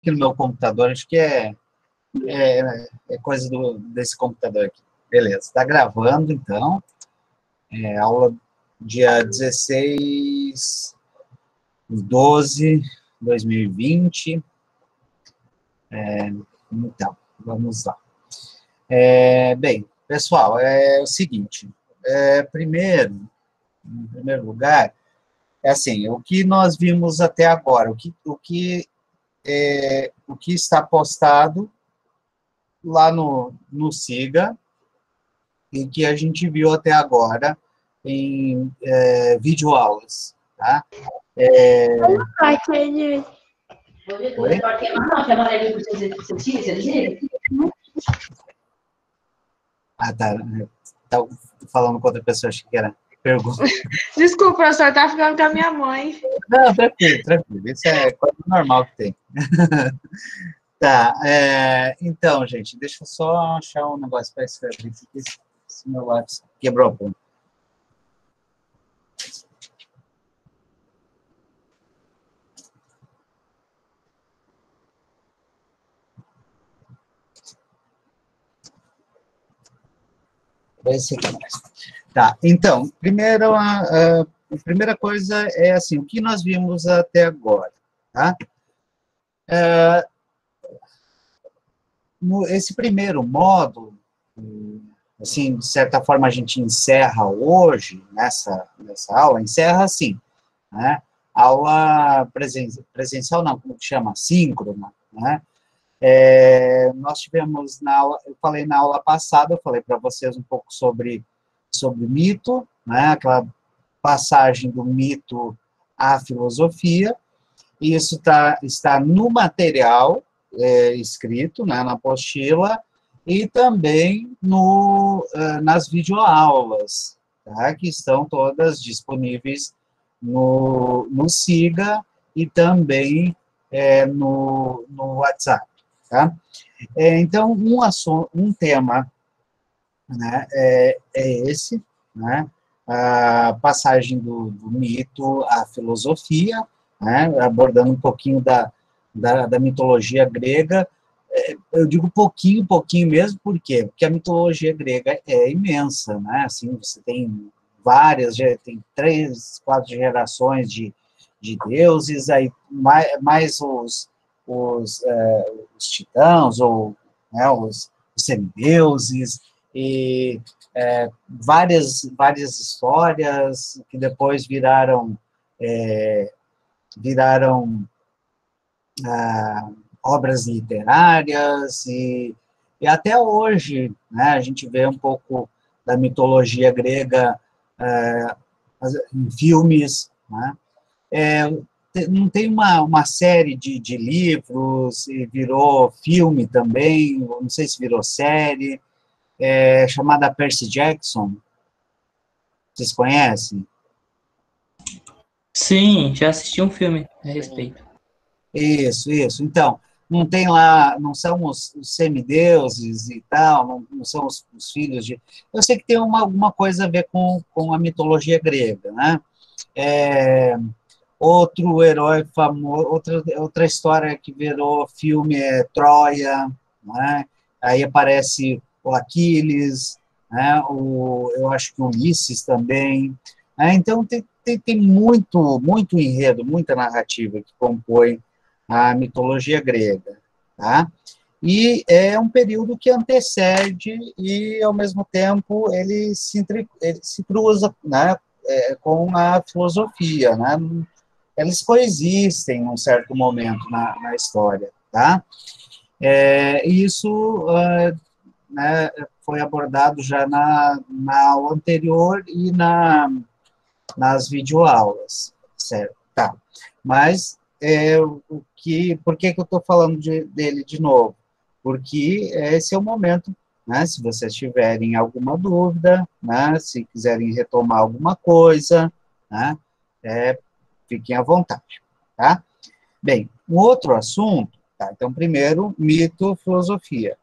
aqui no meu computador, acho que é coisa desse computador aqui. Beleza, está gravando, então. Aula dia 16/12/2020. Então, vamos lá. Bem, pessoal, é o seguinte. Em primeiro lugar, assim, o que nós vimos até agora, o que está postado lá no SIGA e que a gente viu até agora em videoaulas, tá? Oi? Ah, tá. Estava falando com outra pessoa, achei que era pergunta. Desculpa, professor, tá ficando com a minha mãe. Não, tranquilo, tranquilo. Isso é coisa normal que tem. Tá, então, gente, deixa eu só achar um negócio para escrever aqui, esse meu lápis quebrou a ponta. Esse aqui mais. Tá, então, primeiro, a primeira coisa é assim, o que nós vimos até agora, tá? Esse primeiro módulo, assim, de certa forma a gente encerra hoje, nessa aula, encerra assim, né? Aula presencial não, como que chama? Síncrona, né? Nós tivemos eu falei na aula passada, eu falei para vocês um pouco sobre mito, né? Aquela passagem do mito à filosofia, e isso está no material escrito, né, na apostila, e também nas videoaulas, tá, que estão todas disponíveis no SIGA e também no WhatsApp. Tá? Então, um tema, né, é esse, né, a passagem do mito à filosofia, né, abordando um pouquinho da mitologia grega. Eu digo pouquinho mesmo, por quê? Porque a mitologia grega é imensa, né? Assim, você tem tem 3, 4 gerações de deuses, aí mais os titãs, ou né, os semideuses, e várias histórias que depois viraram obras literárias, e até hoje, né, a gente vê um pouco da mitologia grega em filmes, né? Não tem uma série de livros, e virou filme também, não sei se virou série, chamada Percy Jackson. Vocês conhecem? Sim, já assisti um filme a respeito. Isso. Então, não tem lá, não são os semideuses e tal, não são os filhos de... Eu sei que tem alguma coisa a ver com a mitologia grega, né? Outro herói famoso, outra história que virou filme é Troia, né? Aí aparece o Aquiles, né? Eu acho que o Ulisses também, né? Então tem muito enredo, muita narrativa que compõe a mitologia grega, tá? E é um período que antecede e, ao mesmo tempo, ele se cruza, né, com a filosofia, né? Eles coexistem num certo momento na história, tá? E isso né, foi abordado já na aula anterior e nas videoaulas, certo? Tá. Mas por que eu estou falando dele de novo? Porque esse é o momento, né, se vocês tiverem alguma dúvida, né, se quiserem retomar alguma coisa, né, fiquem à vontade, tá? Bem, um outro assunto, tá? Então, primeiro, mito, filosofia.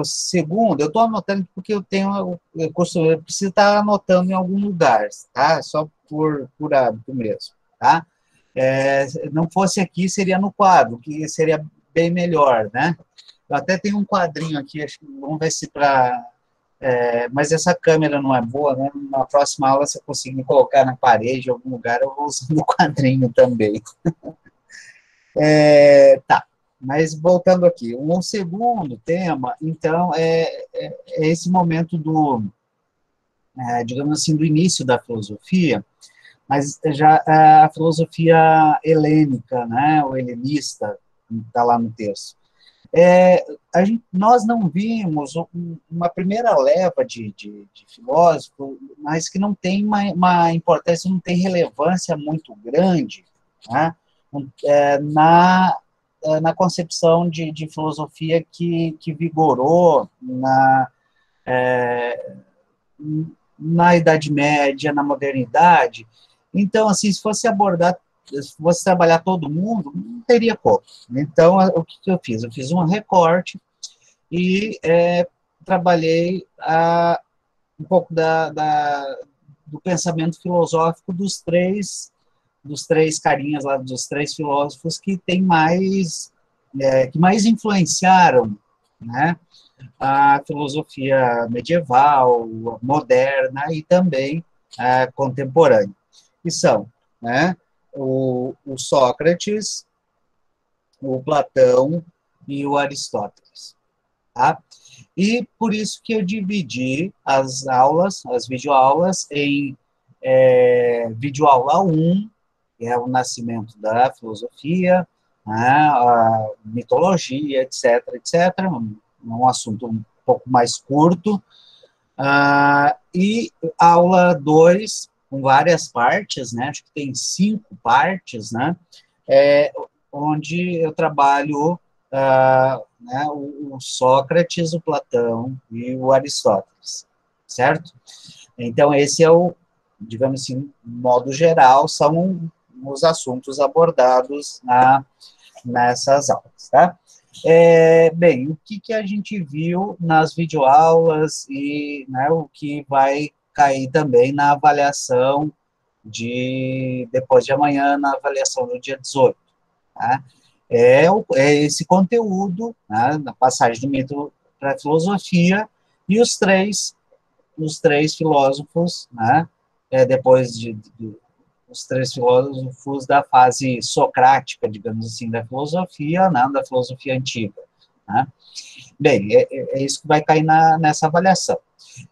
O segundo, eu estou anotando porque eu preciso estar anotando em algum lugar, tá? Só por hábito mesmo, tá? não fosse aqui, seria no quadro, que seria bem melhor, né? Eu até tenho um quadrinho aqui, acho que vamos ver se para... mas essa câmera não é boa, né? Na próxima aula, se eu conseguir colocar na parede, em algum lugar, eu vou usando o quadrinho também. Tá, mas voltando aqui, um segundo tema, então, é esse momento do, digamos assim, do início da filosofia, mas já a filosofia helênica, né, ou helenista, está lá no texto. Nós não vimos uma primeira leva de filósofos, mas que não tem uma importância, não tem relevância muito grande, né, na concepção de filosofia que vigorou na Idade Média, na modernidade. Então, assim, se fosse trabalhar todo mundo, não teria como. Então, o que eu fiz? Eu fiz um recorte e trabalhei um pouco do pensamento filosófico dos três carinhas lá, dos três filósofos que mais influenciaram, né, a filosofia medieval, moderna e também contemporânea, que são, né, o Sócrates, o Platão e o Aristóteles. Tá? E por isso que eu dividi as videoaulas, em videoaula 1, que é o nascimento da filosofia, né, a mitologia, etc., um assunto um pouco mais curto, e aula 2, com várias partes, né, acho que tem 5 partes, né, onde eu trabalho né, o Sócrates, o Platão e o Aristóteles, certo? Então, esse é digamos assim, de modo geral, são os assuntos abordados nessas aulas, tá? Bem, o que a gente viu nas videoaulas e, né, o que vai cair também na avaliação depois de amanhã, na avaliação do dia 18, tá? É esse conteúdo, né, na passagem do mito para a filosofia, e os três filósofos, né, depois os três filósofos da fase socrática, digamos assim, da filosofia, né, da filosofia antiga. Né? Bem, é isso que vai cair nessa avaliação.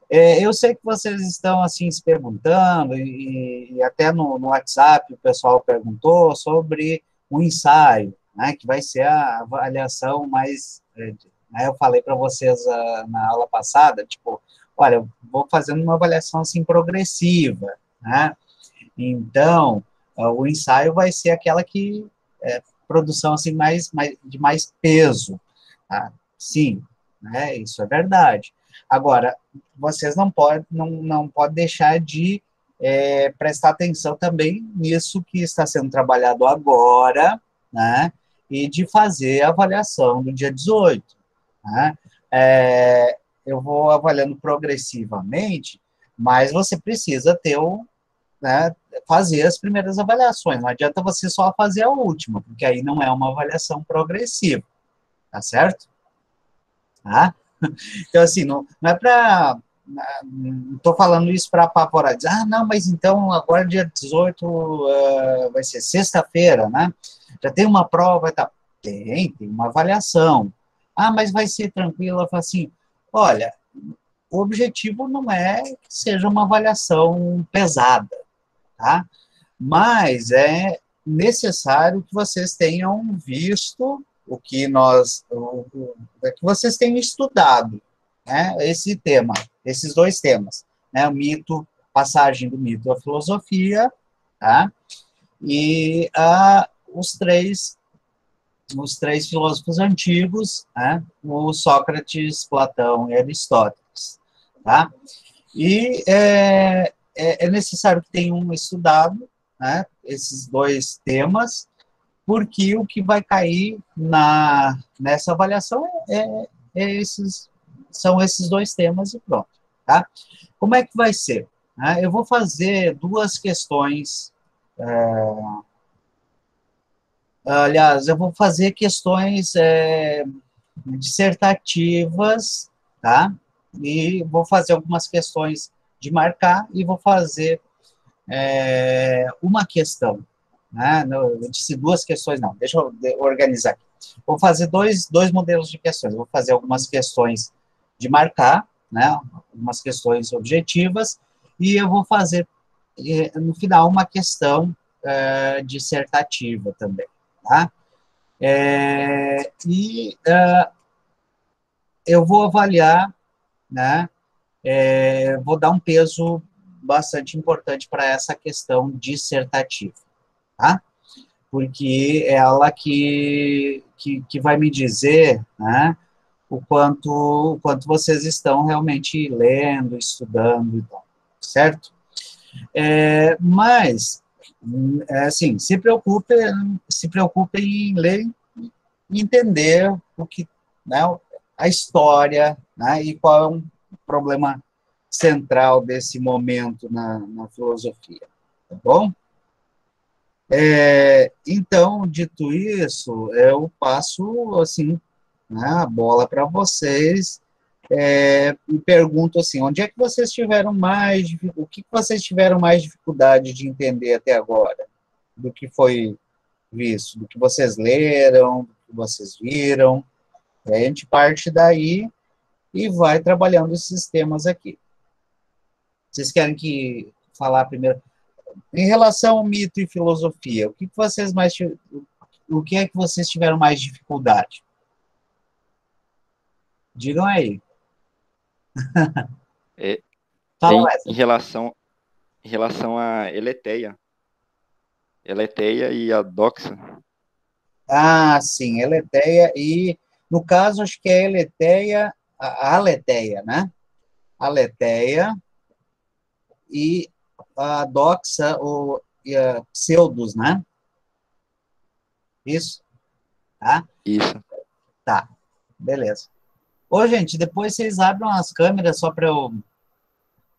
Eu sei que vocês estão, assim, se perguntando, e até no WhatsApp o pessoal perguntou sobre o ensaio, né, que vai ser a avaliação mais... né, eu falei para vocês na aula passada, tipo, olha, eu vou fazendo uma avaliação, assim, progressiva, né? Então, o ensaio vai ser aquela que produção, assim, de mais peso, tá? Sim, né, isso é verdade. Agora, vocês não podem deixar de prestar atenção também nisso que está sendo trabalhado agora, né, e de fazer a avaliação do dia 18. Né? Eu vou avaliando progressivamente, mas você precisa né, fazer as primeiras avaliações. Não adianta você só fazer a última, porque aí não é uma avaliação progressiva, tá certo? Tá? Então, assim, não é para... Não estou falando isso para apavorar, dizer, não, mas então agora dia 18 vai ser sexta-feira, né? Já tem uma prova, tá? Tem uma avaliação. Mas vai ser tranquilo. Eu falo assim, olha, o objetivo não é que seja uma avaliação pesada, tá? Mas é necessário que vocês tenham visto que vocês tenham estudado, né, esses dois temas, né, o mito, passagem do mito à filosofia, tá? E os três filósofos antigos, né, o Sócrates, Platão e Aristóteles, tá? E é necessário que tenham estudado, né, esses dois temas, porque o que vai cair nessa avaliação são esses dois temas e pronto. Tá? Como é que vai ser? Eu vou fazer duas questões aliás, eu vou fazer questões dissertativas, tá? E vou fazer algumas questões de marcar e vou fazer uma questão, né? Eu disse duas questões, não, deixa eu organizar aqui. Vou fazer dois modelos de questões. Vou fazer algumas questões de marcar, né? Algumas questões objetivas, e eu vou fazer, no final, uma questão dissertativa também, tá? Eu vou avaliar, né? Vou dar um peso bastante importante para essa questão dissertativa, tá? Porque é ela que vai me dizer, né, o quanto vocês estão realmente lendo, estudando e tal, certo? Mas, assim, se preocupe em ler e entender o que, né, a história, né, e qual é um problema central desse momento na filosofia, tá bom? Então, dito isso, eu passo, assim, né, a bola para vocês, e pergunto assim, onde é que vocês tiveram o que vocês tiveram mais dificuldade de entender até agora, do que foi visto, do que vocês leram, do que vocês viram, a gente parte daí e vai trabalhando esses temas aqui. Vocês querem falar primeiro? Em relação ao mito e filosofia, o que é que vocês tiveram mais dificuldade? Digam aí. É, Fala, em Wesley. relação à Eleteia e a Doxa. Ah, sim, Eleteia e, no caso, acho que é Eleteia, a Aleteia, né? Aleteia e a Doxa, e a Pseudos, né? Isso? Tá? Isso. Tá, beleza. Ô, gente, depois vocês abrem as câmeras só para eu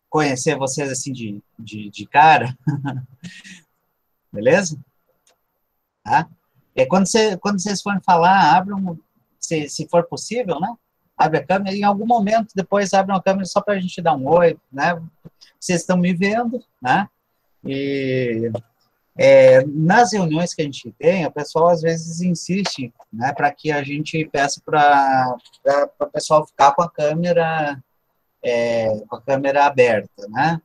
conhecer vocês assim de cara, beleza? Tá? Quando vocês forem falar, abram, se for possível, né? Abre a câmera, e em algum momento depois abre uma câmera só para a gente dar um oi, né? Vocês estão me vendo, né? E nas reuniões que a gente tem, o pessoal às vezes insiste, né, para que a gente peça para o pessoal ficar com a câmera aberta, né?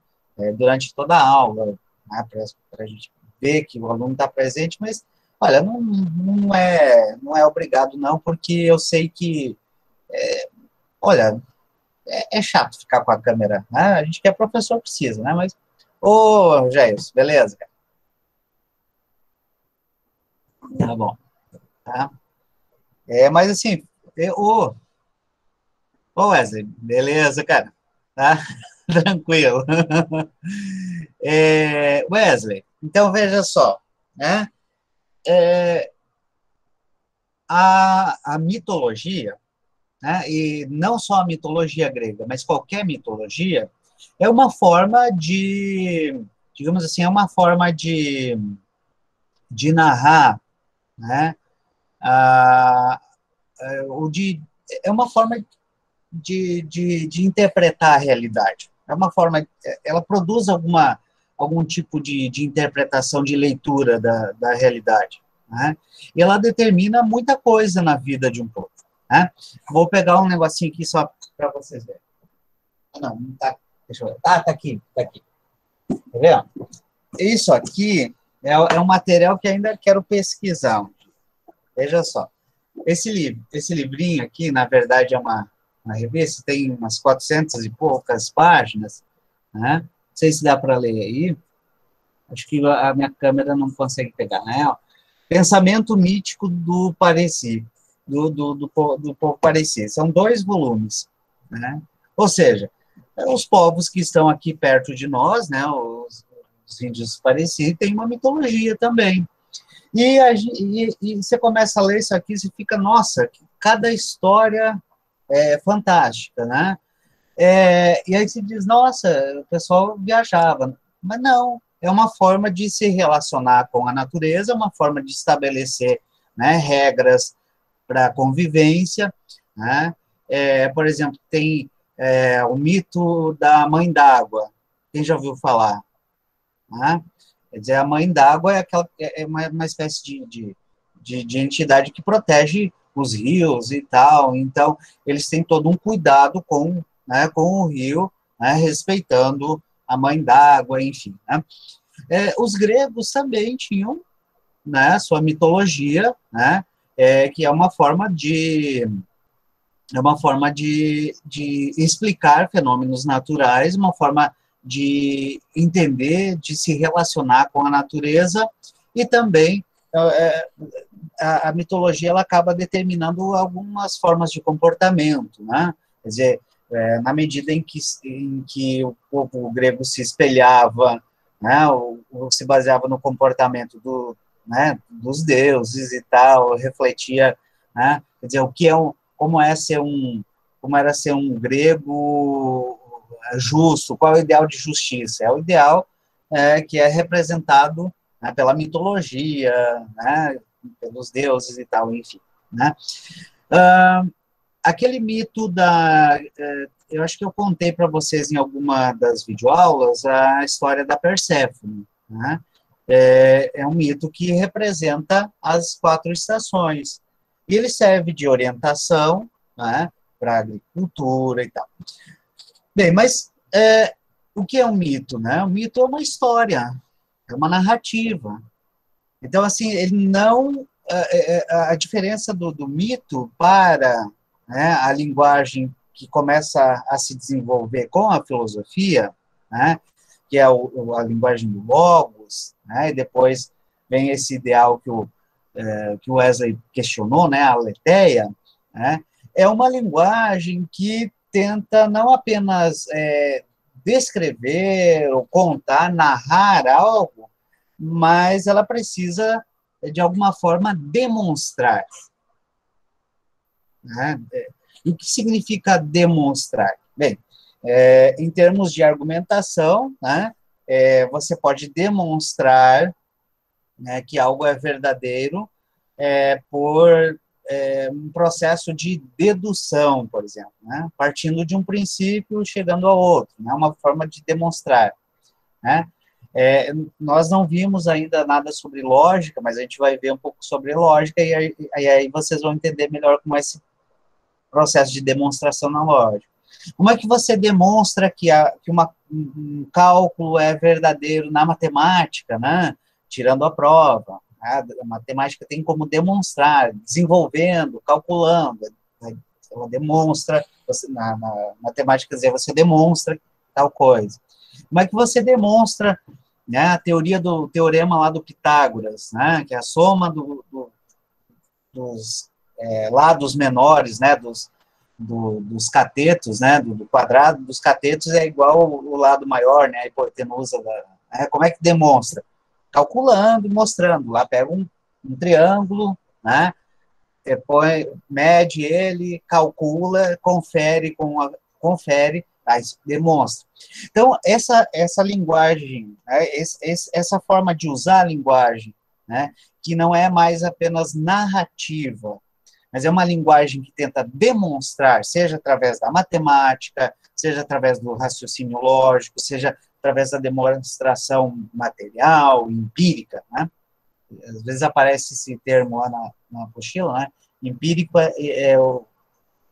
Durante toda a aula, né, para a gente ver que o aluno está presente, mas, olha, não é obrigado não, porque eu sei que, olha, é chato ficar com a câmera, né? A gente que é professor precisa, né? Mas, ô, Jair, beleza, cara? Tá bom, tá? Mas assim, ô Wesley, beleza, cara? Tá? Tranquilo. Wesley, então veja só, né? A mitologia, né? E não só a mitologia grega, mas qualquer mitologia, é uma forma digamos assim, é uma forma de narrar, né? Ah, é uma forma de interpretar a realidade. É uma forma, ela produz algum tipo de interpretação, de leitura da realidade, né? E ela determina muita coisa na vida de um povo, né? Vou pegar um negocinho aqui só para vocês verem. Não tá, deixa eu ver. Tá aqui, tá aqui. Tá vendo? Isso aqui é um material que ainda quero pesquisar. Veja só. Esse livrinho aqui, na verdade, é uma revista, tem umas 400 e poucas páginas, né? Não sei se dá para ler aí. Acho que a minha câmera não consegue pegar, né? Pensamento Mítico do Pareci, do povo Pareci. São 2 volumes, né? Ou seja, os povos que estão aqui perto de nós, né? Os índios Pareci, têm uma mitologia também. E você começa a ler isso aqui, você fica, nossa, cada história é fantástica, né? E aí se diz, nossa, o pessoal viajava. Mas não, é uma forma de se relacionar com a natureza, uma forma de estabelecer né, regras para convivência, né? Por exemplo, tem o mito da mãe d'água. Quem já ouviu falar? Né? Quer dizer, a mãe d'água é uma espécie de entidade que protege os rios e tal. Então, eles têm todo um cuidado né, com o rio, né, respeitando a mãe d'água, enfim. Né? Os gregos também tinham, né, sua mitologia, né, que é uma forma de explicar fenômenos naturais, uma forma de entender, de se relacionar com a natureza, e também a mitologia ela acaba determinando algumas formas de comportamento, né? Quer dizer, na medida em que o povo grego se espelhava, né, ou se baseava no comportamento né, dos deuses e tal, refletia, né, quer dizer, como era ser um grego justo, qual é o ideal de justiça? É o ideal que é representado, né, pela mitologia, né, pelos deuses e tal, enfim. Né? Aquele mito eu acho que eu contei para vocês em alguma das videoaulas a história da Perséfone, né? É um mito que representa as 4 estações. E ele serve de orientação, né, para a agricultura e tal. Bem, mas o que é um mito? Né? O mito é uma história, é uma narrativa. Então, assim, ele não... A diferença do mito para, né, a linguagem que começa a se desenvolver com a filosofia, né, que é a linguagem do logos, né, e depois vem esse ideal que o Wesley questionou, né, a aletheia, né, é uma linguagem que tenta não apenas descrever, ou contar, narrar algo, mas ela precisa, de alguma forma, demonstrar. Né? E o que significa demonstrar? Bem, em termos de argumentação, né, você pode demonstrar, né, que algo é verdadeiro por um processo de dedução, por exemplo, né, partindo de um princípio chegando a outro, né, uma forma de demonstrar. Né? Nós não vimos ainda nada sobre lógica, mas a gente vai ver um pouco sobre lógica, e aí vocês vão entender melhor como é esse processo de demonstração na lógica. Como é que você demonstra que um cálculo é verdadeiro na matemática, né? Tirando a prova? A matemática tem como demonstrar, desenvolvendo, calculando. Ela demonstra, na matemática, você demonstra tal coisa. Como é que você demonstra, né, a teoria do teorema lá do Pitágoras, né, que é a soma dos lados menores, né, dos catetos, né, do quadrado dos catetos é igual o lado maior, né, a hipotenusa. Como é que demonstra? Calculando e mostrando. Lá pega um triângulo, né, depois mede ele, calcula, confere, aí demonstra. Então, essa linguagem, né, essa forma de usar a linguagem, né, que não é mais apenas narrativa, mas é uma linguagem que tenta demonstrar, seja através da matemática, seja através do raciocínio lógico, seja através da demonstração material, empírica, né? Às vezes aparece esse termo lá na apostila, né? Empírico é o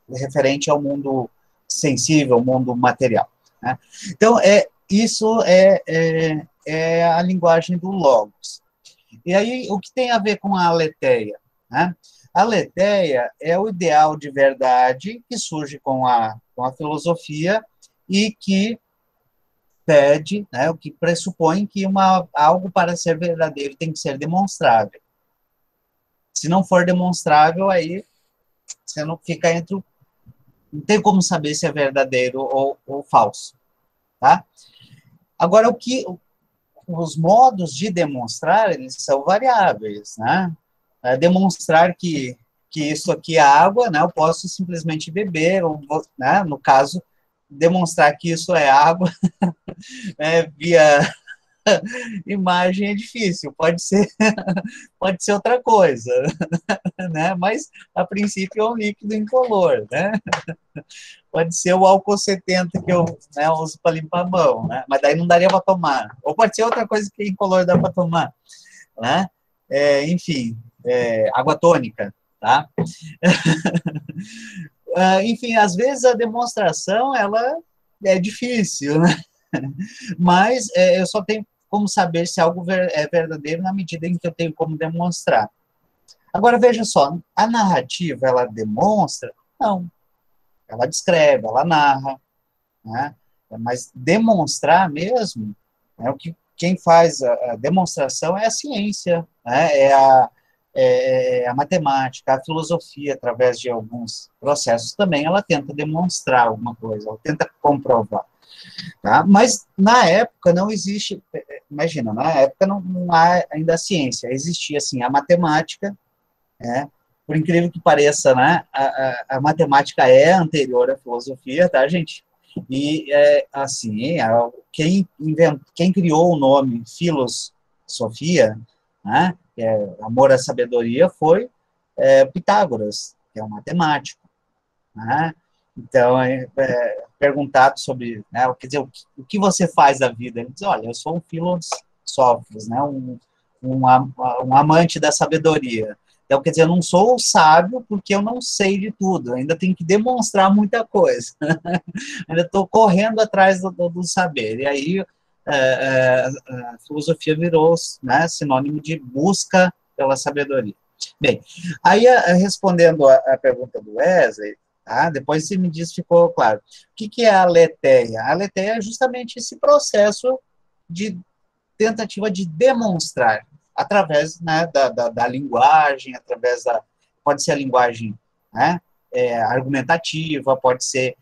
referente ao mundo sensível, ao mundo material. Né? Então, isso é a linguagem do logos. E aí, o que tem a ver com a aletheia? Né? A aletheia é o ideal de verdade que surge com a filosofia e que pede, né, o que pressupõe que algo para ser verdadeiro tem que ser demonstrável. Se não for demonstrável, aí você não fica não tem como saber se é verdadeiro ou falso. Tá? Agora, os modos de demonstrar, eles são variáveis, né? Demonstrar que isso aqui é água, né? Eu posso simplesmente beber, né? No caso, demonstrar que isso é água, né? Via imagem é difícil, pode ser outra coisa, né? Mas, a princípio, é um líquido incolor, né? Pode ser o álcool 70 que eu, né, uso para limpar a mão, né? Mas daí não daria para tomar. Ou pode ser outra coisa que incolor dá para tomar, né? Enfim, água tônica, tá? Enfim, às vezes a demonstração, ela é difícil, né? Mas eu só tenho como saber se algo é verdadeiro na medida em que eu tenho como demonstrar. Agora, veja só, a narrativa, ela demonstra? Não. Ela descreve, ela narra, né? Mas demonstrar mesmo, o que quem faz a demonstração é a ciência, né? É a matemática, a filosofia, através de alguns processos também, ela tenta demonstrar alguma coisa, ela tenta comprovar. Tá? Mas, na época, não existe, imagina, na época não há ainda a ciência, existia, assim, a matemática, né? Por incrível que pareça, né, a matemática é anterior à filosofia, tá, gente? E, assim, quem criou o nome filosofia, né, que é amor à sabedoria, foi Pitágoras, que é um matemático, né? Então, perguntado sobre, né, quer dizer, o que você faz da vida? Ele diz, olha, eu sou um filósofo, né, um amante da sabedoria. Então, quer dizer, eu não sou sábio porque eu não sei de tudo, eu ainda tenho que demonstrar muita coisa. Ainda estou correndo atrás do saber. E aí, a filosofia virou, né, sinônimo de busca pela sabedoria. Bem, aí, respondendo a pergunta do Wesley, tá, depois você me diz se ficou claro. O que é a aletheia? A aletheia é justamente esse processo de tentativa de demonstrar, através, né, da linguagem, pode ser a linguagem, né, argumentativa, pode ser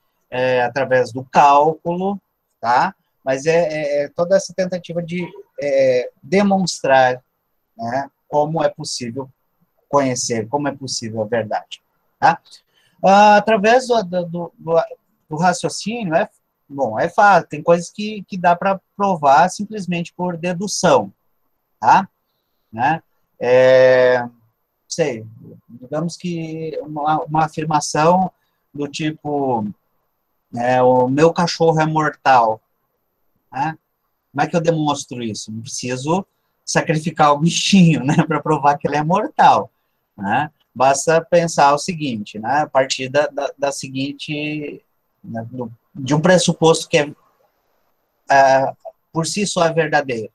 através do cálculo, tá? Mas toda essa tentativa de demonstrar, né, como é possível conhecer, como é possível a verdade, tá? Através do raciocínio, bom, é fácil, tem coisas que dá para provar simplesmente por dedução, tá? Né? Sei, digamos que uma afirmação do tipo, o meu cachorro é mortal, né? Como é que eu demonstro isso? Não preciso sacrificar o bichinho, né, para provar que ele é mortal, né? Basta pensar o seguinte, né, a partir da seguinte, né, de um pressuposto que por si só é verdadeiro,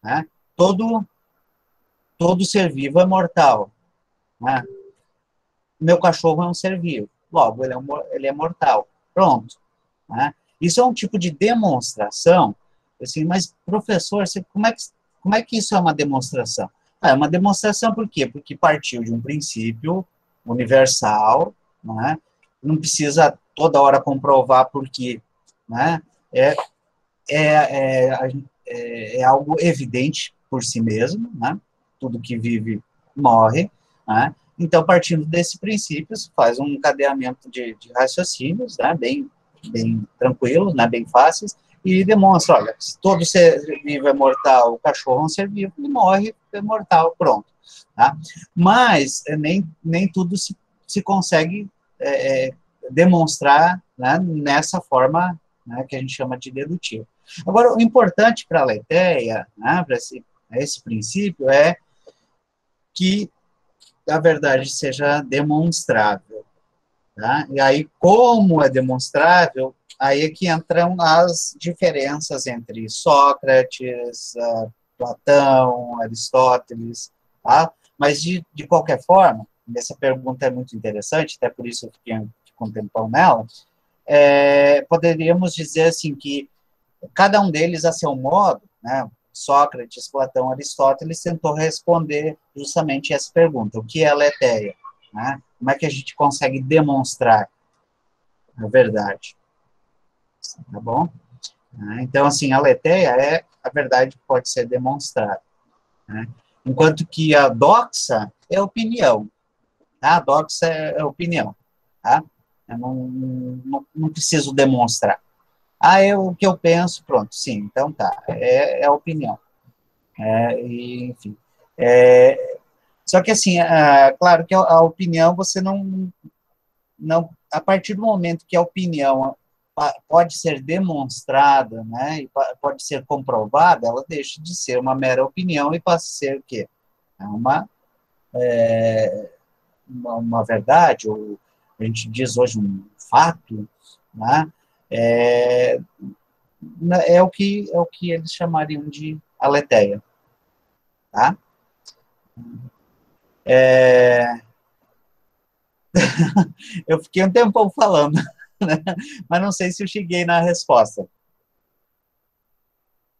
né? Todo ser vivo é mortal, né? Meu cachorro é um ser vivo, logo ele é mortal. Pronto, né? Isso é um tipo de demonstração, assim, mas professor, como é que isso é uma demonstração? É uma demonstração por quê? Porque partiu de um princípio universal, né? Não precisa toda hora comprovar por quê, né? É algo evidente por si mesmo, né? Tudo que vive morre, né? Então, partindo desse princípio, se faz um encadeamento de raciocínios, né? Bem tranquilos, né? Bem fáceis, e demonstra, olha, se todo ser vivo é mortal, o cachorro é um ser vivo, ele morre, é mortal, pronto. Tá? Mas nem tudo se consegue demonstrar, né, nessa forma, né, que a gente chama de dedutivo. Agora, o importante para a aletheia, né, para esse princípio, é que a verdade seja demonstrável. Tá? E aí, como é demonstrável, aí é que entram as diferenças entre Sócrates, Platão, Aristóteles, tá? Mas, de qualquer forma, essa pergunta é muito interessante, até por isso eu fiquei com um tempão nela, poderíamos dizer assim que cada um deles, a seu modo, né, Sócrates, Platão, Aristóteles, tentou responder justamente essa pergunta, o que é a aletheia? Né? Como é que a gente consegue demonstrar a verdade? Tá bom? Então, assim, a aletheia é a verdade que pode ser demonstrada. Né? Enquanto que a doxa é opinião. Tá? A doxa é opinião. Tá? Eu não preciso demonstrar. O que eu penso, pronto, sim, então tá, é a opinião. Enfim. Só que, assim, claro que a opinião, você não, a partir do momento que a opinião pode ser demonstrada, né, e pode ser comprovada, ela deixa de ser uma mera opinião e passa a ser o quê? Uma verdade, ou a gente diz hoje um fato, né, é, é o que eles chamariam de aletheia, tá? Eu fiquei um tempão falando, né? Mas não sei se eu cheguei na resposta.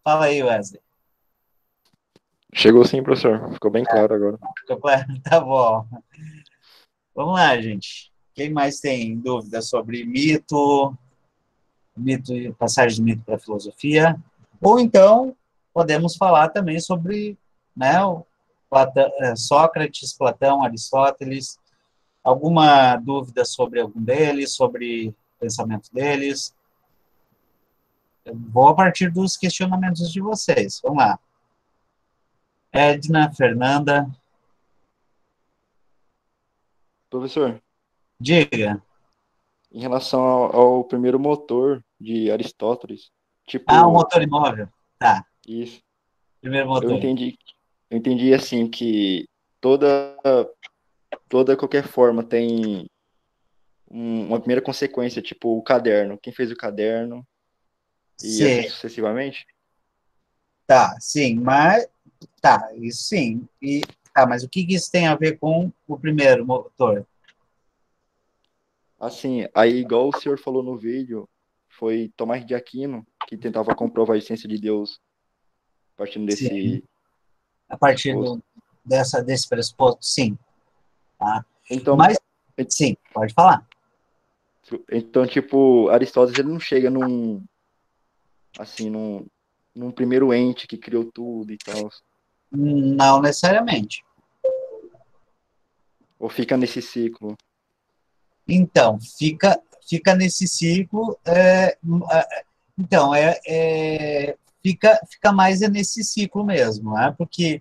Fala aí, Wesley. Chegou sim, professor. Ficou bem claro agora. Tá bom. Vamos lá, gente. Quem mais tem dúvidas sobre mito e passagem de mito para a filosofia? Ou então, podemos falar também sobre, né, Sócrates, Platão, Aristóteles. Alguma dúvida sobre algum deles, sobre o pensamento deles? Eu vou a partir dos questionamentos de vocês. Vamos lá. Edna, Fernanda, Professor, diga. em relação ao primeiro motor de Aristóteles, O tipo, motor imóvel. Tá, isso, primeiro eu motor. entendi assim que toda qualquer forma tem uma primeira consequência, tipo o caderno. Quem fez o caderno e assim Sim, sucessivamente? tá, sim, mas... Tá, isso sim. Mas o que isso tem a ver com o primeiro motor? Assim, aí igual o senhor falou no vídeo, foi Tomás de Aquino que tentava comprovar a essência de Deus partindo Sim, desse a partir pressuposto. desse pressuposto, sim. Tá? Então, Mas, sim, pode falar. então, tipo, Aristóteles ele não chega assim, num primeiro ente que criou tudo e tal, Não necessariamente. ou fica nesse ciclo. Então, fica nesse ciclo. Então, fica mais nesse ciclo mesmo, né? Porque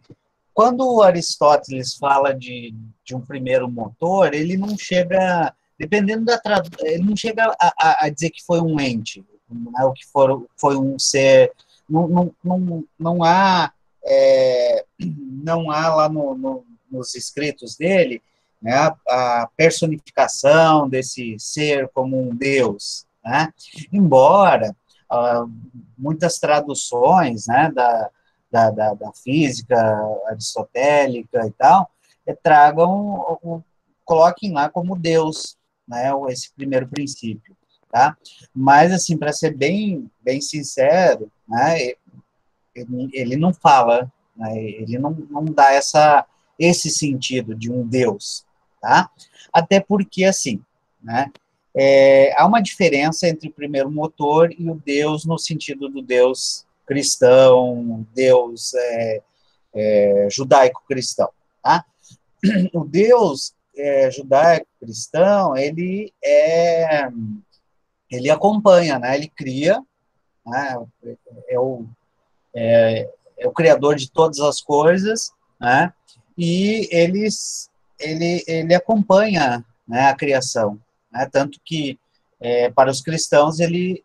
quando o Aristóteles fala de um primeiro motor, ele não chega, dependendo ele não chega a dizer que foi um ente, né? O que foi um ser. Não há, não há lá nos escritos dele, né, a personificação desse ser como um Deus, né? Embora muitas traduções, né, da física aristotélica e tal, coloquem lá como Deus, né, esse primeiro princípio, tá? Mas, assim, para ser bem sincero, né, ele não fala, né, ele não dá esse sentido de um Deus, tá? Até porque, assim, né, há uma diferença entre o primeiro motor e o Deus no sentido do Deus cristão, Deus judaico-cristão, tá? O Deus judaico-cristão, ele acompanha, né? Ele cria, né? É o, é o criador de todas as coisas, né? E ele acompanha, né, a criação, né? Tanto que para os cristãos ele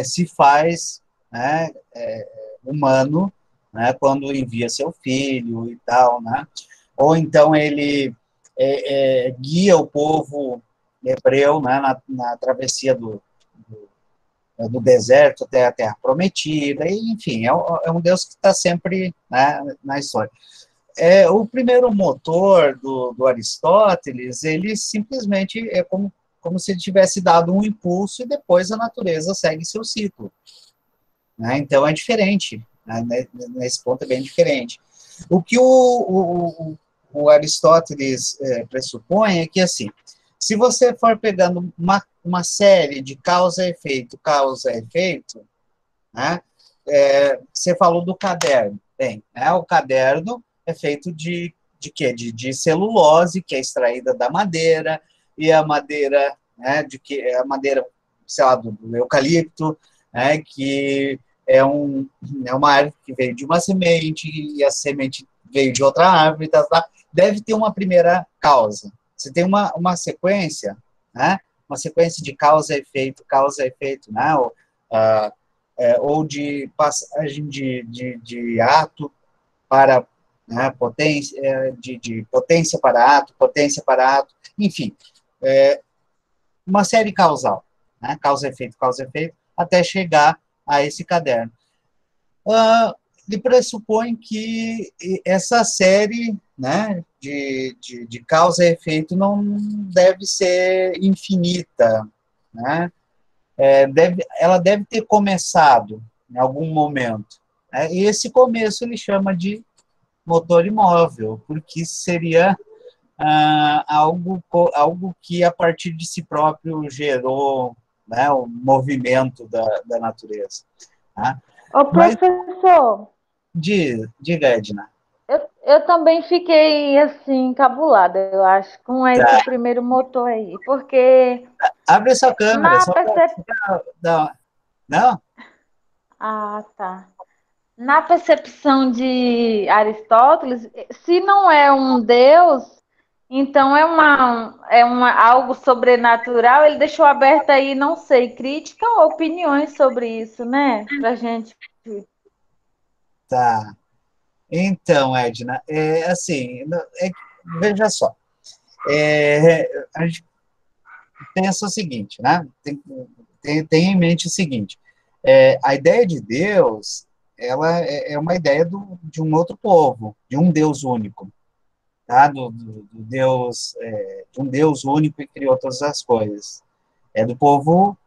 se faz, né, humano, né, quando envia seu filho e tal, né? Ou então ele guia o povo hebreu, né, na travessia do deserto até a Terra Prometida, e, enfim, é um Deus que está sempre, né, na história. O primeiro motor do Aristóteles, ele simplesmente é como se ele tivesse dado um impulso e depois a natureza segue seu ciclo, né? Então é diferente, né? Nesse ponto é bem diferente. O que o Aristóteles pressupõe é que, assim, se você for pegando uma série de causa e efeito, né, você falou do caderno. Bem, né, o caderno é feito de quê? De celulose, que é extraída da madeira, e a madeira, né, a madeira, sei lá, do eucalipto, né, que é uma árvore que veio de uma semente, e a semente veio de outra árvore, tá. Deve ter uma primeira causa. Você tem uma sequência, né? Uma sequência de causa e efeito, né? Ou de passagem de ato para, né, potência, de potência para ato, enfim, uma série causal, né? Causa e efeito, até chegar a esse caderno. Ele pressupõe que essa série, né, de causa e efeito não deve ser infinita, né? Ela deve ter começado em algum momento, né? E esse começo ele chama de motor imóvel, porque seria algo que a partir de si próprio gerou, né, o movimento da natureza. Tá? Ô, Mas, professor, diga, Edna. eu também fiquei assim, encabulada, eu acho, com esse Tá. primeiro motor aí, porque Abre sua câmera, na só para... Não? Ah, tá. Na percepção de Aristóteles, se não é um Deus, então é algo sobrenatural. Ele deixou aberto aí, não sei, crítica ou opiniões sobre isso, né? Pra gente. Tá. Então, Edna, assim, veja só, a gente pensa o seguinte, né? Tem em mente o seguinte, a ideia de Deus, ela é uma ideia de um outro povo, de um Deus único, tá? Do Deus, de um Deus único que criou todas as coisas. É do povo,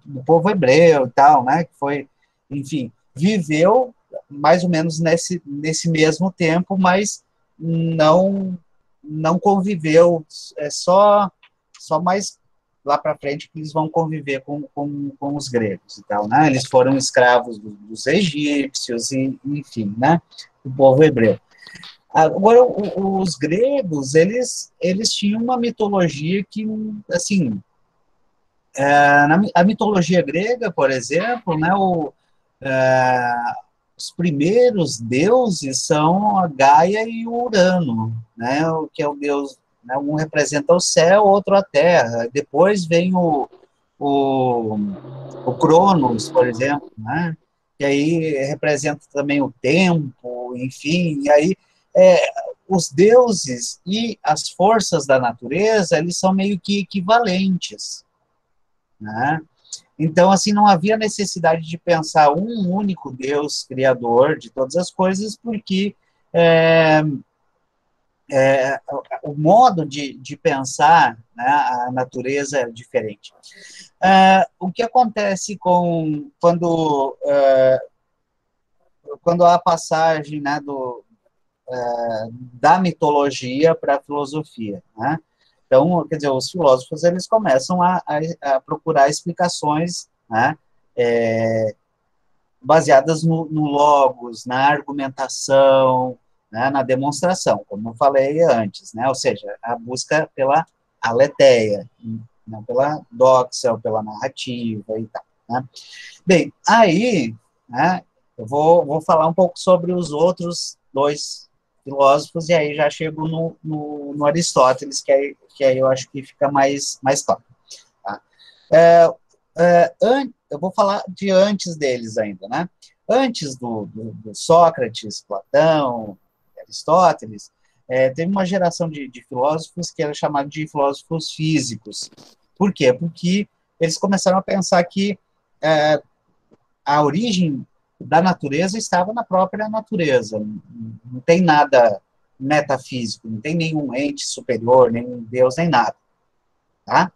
do povo hebreu e tal, né? Que foi, enfim, viveu mais ou menos nesse mesmo tempo, mas não conviveu, só mais lá para frente que eles vão conviver com os gregos e tal, né? Eles foram escravos dos egípcios, e, enfim, né? O povo hebreu. Agora, os gregos, eles tinham uma mitologia que, assim, a mitologia grega, por exemplo, né, os primeiros deuses são a Gaia e o Urano, né, o que é o deus, né, um representa o céu, outro a terra. Depois vem o Cronos, por exemplo, né, que aí representa também o tempo, enfim, e aí é, os deuses e as forças da natureza, eles são meio que equivalentes, né? Então, assim, não havia necessidade de pensar um único Deus criador de todas as coisas, porque o modo de pensar, né, a natureza é diferente. O que acontece quando há a passagem, né, da mitologia para a filosofia, né? Então, quer dizer, os filósofos, eles começam a procurar explicações, né, baseadas no logos, na argumentação, né, na demonstração, como eu falei antes, né, ou seja, a busca pela aletheia, não pela doxa, ou pela narrativa e tal, né. Bem, aí, né, eu vou falar um pouco sobre os outros dois filósofos, e aí já chego no Aristóteles, que aí eu acho que fica mais claro. Tá? Eu vou falar de antes deles ainda, né? Antes do Sócrates, Platão, Aristóteles, teve uma geração de filósofos que era chamada de filósofos físicos. Por quê? Porque eles começaram a pensar que a origem da natureza estava na própria natureza. Não tem nada metafísico, não tem nenhum ente superior, nenhum Deus, nem nada. Tá?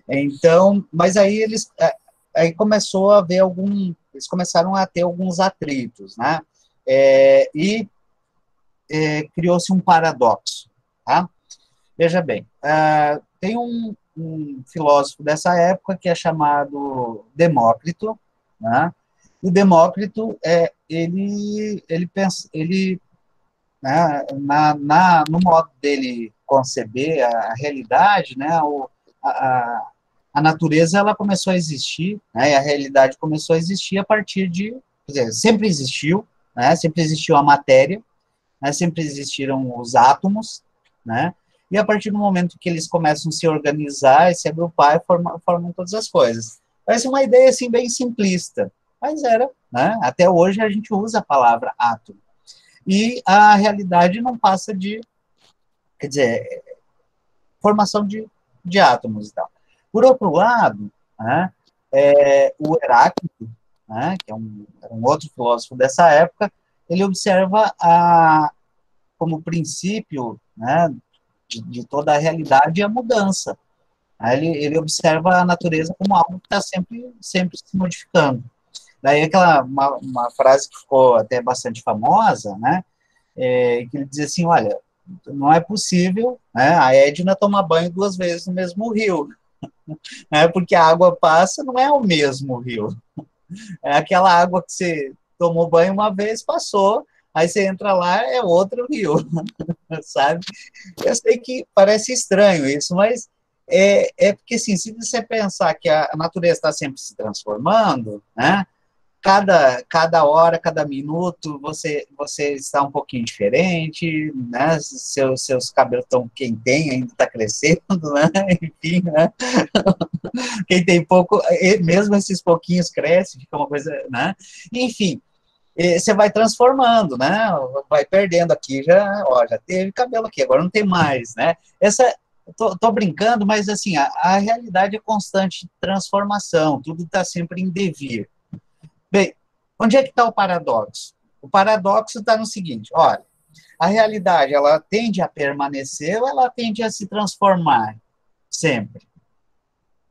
Então, mas aí aí começou a haver eles começaram a ter alguns atritos, né? Criou-se um paradoxo, tá? Veja bem, tem um filósofo dessa época que é chamado Demócrito, né? O Demócrito, né, no modo dele conceber a realidade, né, a a natureza ela começou a existir, né, e a realidade começou a existir a partir de, quer dizer, sempre existiu, né, sempre existiu a matéria, né, sempre existiram os átomos, né, e a partir do momento que eles começam a se organizar e se agrupar, formam todas as coisas. Parece uma ideia, assim, bem simplista, mas era, né, até hoje a gente usa a palavra átomo. E a realidade não passa de, quer dizer, formação de átomos e tal. Por outro lado, né, o Heráclito, né, que é um outro filósofo dessa época, ele observa como princípio, né, de toda a realidade a mudança. Ele observa a natureza como algo que está sempre se modificando. Daí uma frase que ficou até bastante famosa, né, que ele dizia assim, olha, não é possível, né, a Edna tomar banho 2 vezes no mesmo rio, né, porque a água passa, não é o mesmo rio. É aquela água que você tomou banho uma vez, passou, aí você entra lá, é outro rio, sabe? Eu sei que parece estranho isso, mas é porque, assim, se você pensar que a natureza está sempre se transformando, né? Cada hora, cada minuto, você está um pouquinho diferente, né? Seus cabelos estão, quem tem ainda está crescendo, né? Enfim, né? Quem tem pouco, mesmo esses pouquinhos cresce, fica uma coisa, né? Enfim, você vai transformando, né? Vai perdendo aqui, já teve cabelo aqui, agora não tem mais, né? Tô brincando, mas assim, a realidade é constante transformação, tudo está sempre em devir. Bem, onde é que está o paradoxo? O paradoxo está no seguinte, olha, a realidade, ela tende a permanecer ou ela tende a se transformar sempre?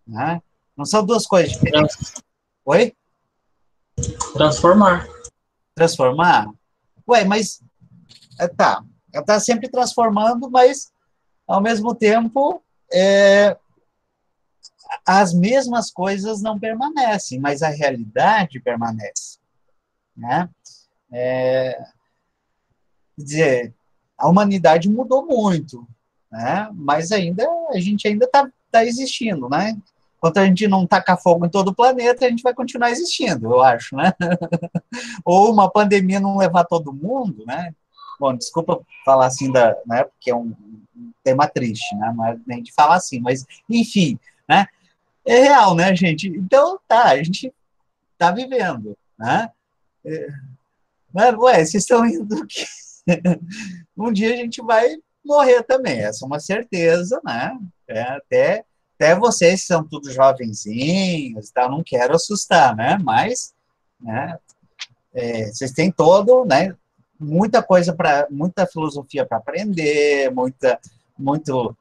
Né? Não são duas coisas diferentes. Oi? Transformar. Transformar? Ué, mas tá, ela está sempre transformando, mas ao mesmo tempo as mesmas coisas não permanecem, mas a realidade permanece, né? Quer dizer, a humanidade mudou muito, né? Mas a gente ainda está existindo, né? Enquanto a gente não tacar fogo em todo o planeta, a gente vai continuar existindo, eu acho, né? Ou uma pandemia não levar todo mundo, né? Bom, desculpa falar assim, né, porque é um tema triste, né? Não é nem de falar assim, mas, enfim, né? É real, né, gente? Então, tá, a gente tá vivendo, né? Ué, vocês estão indo que um dia a gente vai morrer também, essa é uma certeza, né? Até vocês que são tudo jovenzinhos, tá? Não quero assustar, né? Mas, né, vocês têm né, muita filosofia para aprender,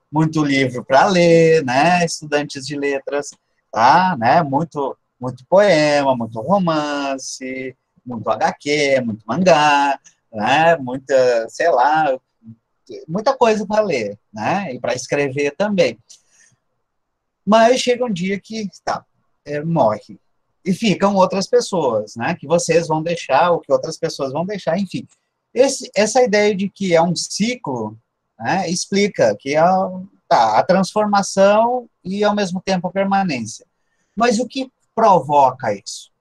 muito livro para ler, né? Estudantes de letras, tá? Né? Muito poema, muito romance, muito HQ, muito mangá, né? Sei lá, muita coisa para ler, né? E para escrever também. Mas chega um dia que morre. E ficam outras pessoas, né? Que vocês vão deixar, ou que outras pessoas vão deixar, enfim. Essa ideia de que é um ciclo, né, explica que a transformação e, ao mesmo tempo, a permanência. Mas o que provoca isso?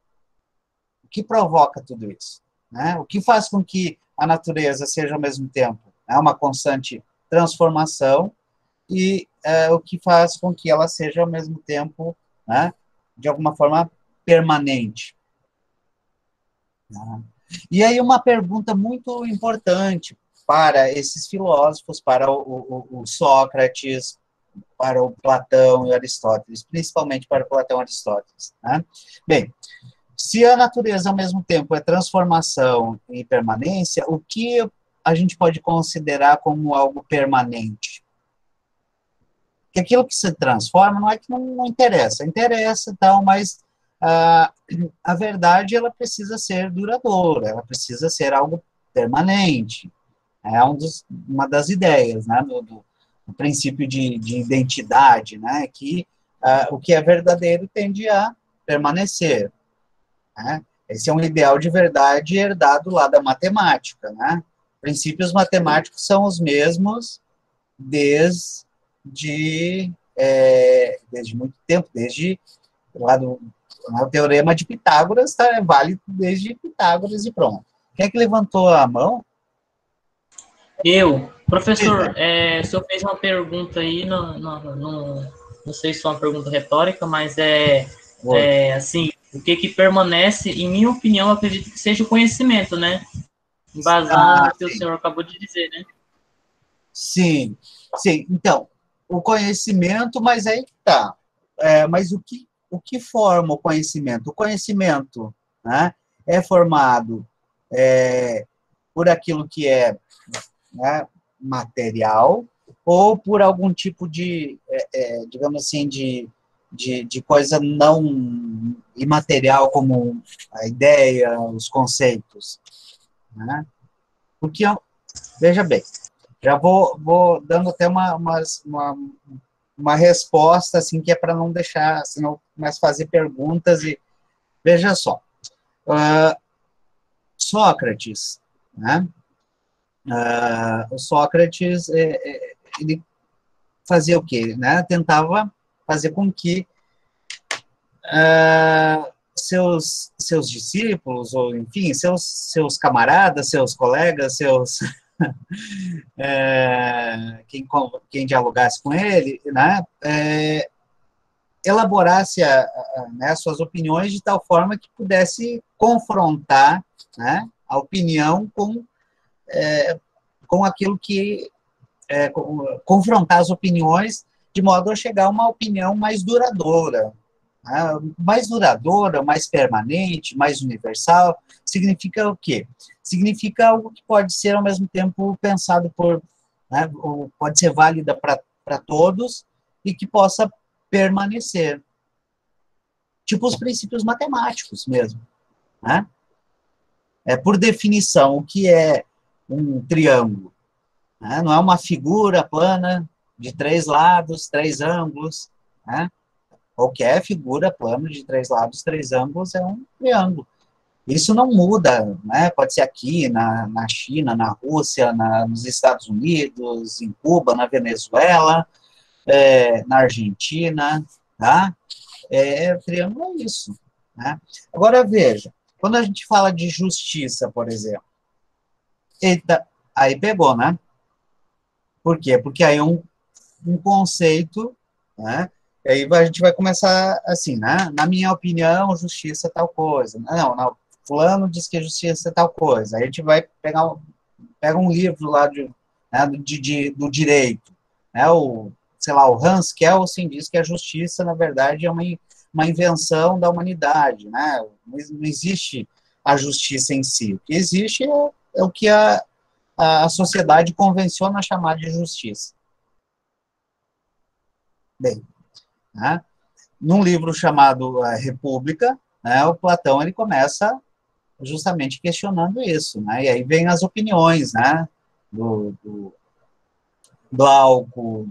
O que provoca tudo isso? Né? O que faz com que a natureza seja, ao mesmo tempo, uma constante transformação e o que faz com que ela seja, ao mesmo tempo, né, de alguma forma, permanente? Né? E aí uma pergunta muito importante para esses filósofos, para o Sócrates, para o Platão e Aristóteles, principalmente para o Platão e Aristóteles. Né? Bem, se a natureza ao mesmo tempo é transformação e permanência, o que a gente pode considerar como algo permanente? Porque aquilo que se transforma não é que não interessa, interessa tal, mas a verdade ela precisa ser duradoura, ela precisa ser algo permanente. É uma das ideias, né, do princípio de identidade, né, que o que é verdadeiro tende a permanecer. Né? Esse é um ideal de verdade herdado lá da matemática. Né? Princípios matemáticos são os mesmos desde desde muito tempo, desde lá do o Teorema de Pitágoras, tá, vale desde Pitágoras e pronto. Quem é que levantou a mão? Eu, professor, o senhor fez uma pergunta aí, não sei se é uma pergunta retórica, mas assim, o que permanece, em minha opinião, acredito que seja o conhecimento, né? Embasando no que o senhor acabou de dizer, né? Sim, sim. Então, o conhecimento, mas aí tá. Mas o que forma o conhecimento? O conhecimento, né, é formado por aquilo que é, né, material ou por algum tipo de, digamos assim, de coisa não imaterial, como a ideia, os conceitos, né? Porque, veja bem, já vou dando até uma resposta, assim, que é para não deixar, senão começo a fazer perguntas e... Veja só, Sócrates, né? O Sócrates, ele fazia o quê? Né? Tentava fazer com que seus discípulos, ou enfim, seus camaradas, seus colegas, quem dialogasse com ele, né, elaborasse né, suas opiniões de tal forma que pudesse confrontar, né, a opinião com aquilo que... confrontar as opiniões de modo a chegar a uma opinião mais duradoura. Mais duradoura, mais permanente, mais universal, significa o quê? Significa algo que pode ser, ao mesmo tempo, pensado por... né, pode ser válida para todos e que possa permanecer. Tipo os princípios matemáticos mesmo, né? Por definição, o que é um triângulo? Né? Não é uma figura plana de 3 lados, 3 ângulos, né? Qualquer figura plana de 3 lados, 3 ângulos é um triângulo. Isso não muda, né? Pode ser aqui, na China, na Rússia, nos Estados Unidos, em Cuba, na Venezuela, na Argentina, tá? Triângulo é isso, né? Agora, veja, quando a gente fala de justiça, por exemplo, eita, aí pegou, né? Por quê? Porque aí é um conceito, né? E aí a gente vai começar assim, né? Na minha opinião, justiça é tal coisa. Não, fulano diz que justiça é tal coisa. Aí a gente vai pega um livro lá né, do direito, né? Sei lá, o Hans Kelsen diz que a justiça, na verdade, é uma invenção da humanidade, né? Não existe a justiça em si. O que existe é o que a sociedade convenciona chamar de justiça. Bem, né? Num livro chamado República, né, o Platão ele começa justamente questionando isso, né? E aí vem as opiniões, né, do Glauco,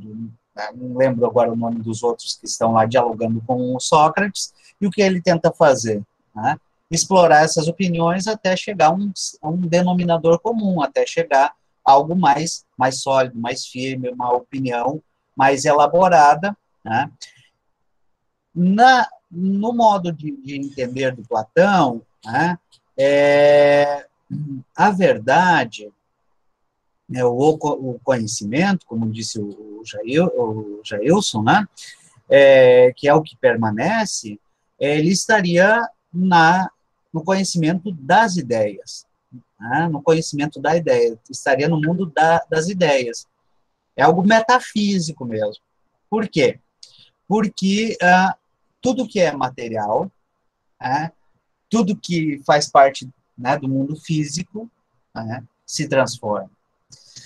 não lembro agora o nome dos outros que estão lá dialogando com o Sócrates, e o que ele tenta fazer, né? Explorar essas opiniões até chegar a um denominador comum, até chegar a algo mais sólido, mais firme, uma opinião mais elaborada, né? No modo de entender do Platão, né, a verdade, né, o conhecimento, como disse o Jailson, né, que é o que permanece, ele estaria no conhecimento das ideias, né, no conhecimento da ideia, estaria no mundo das ideias. É algo metafísico mesmo. Por quê? Porque tudo que é material, tudo que faz parte, né, do mundo físico, né, se transforma.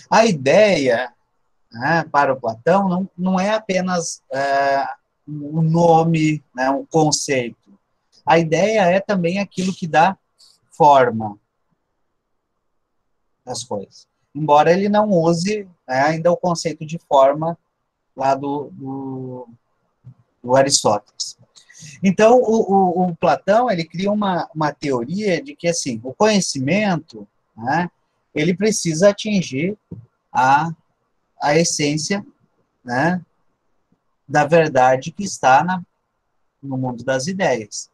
A ideia, né, para o Platão, não é apenas um nome, né, um conceito. A ideia é também aquilo que dá forma às coisas. Embora ele não use ainda o conceito de forma lá do Aristóteles. Então, o Platão, ele cria uma teoria de que, assim, o conhecimento, né, ele precisa atingir a essência, né, da verdade que está no mundo das ideias.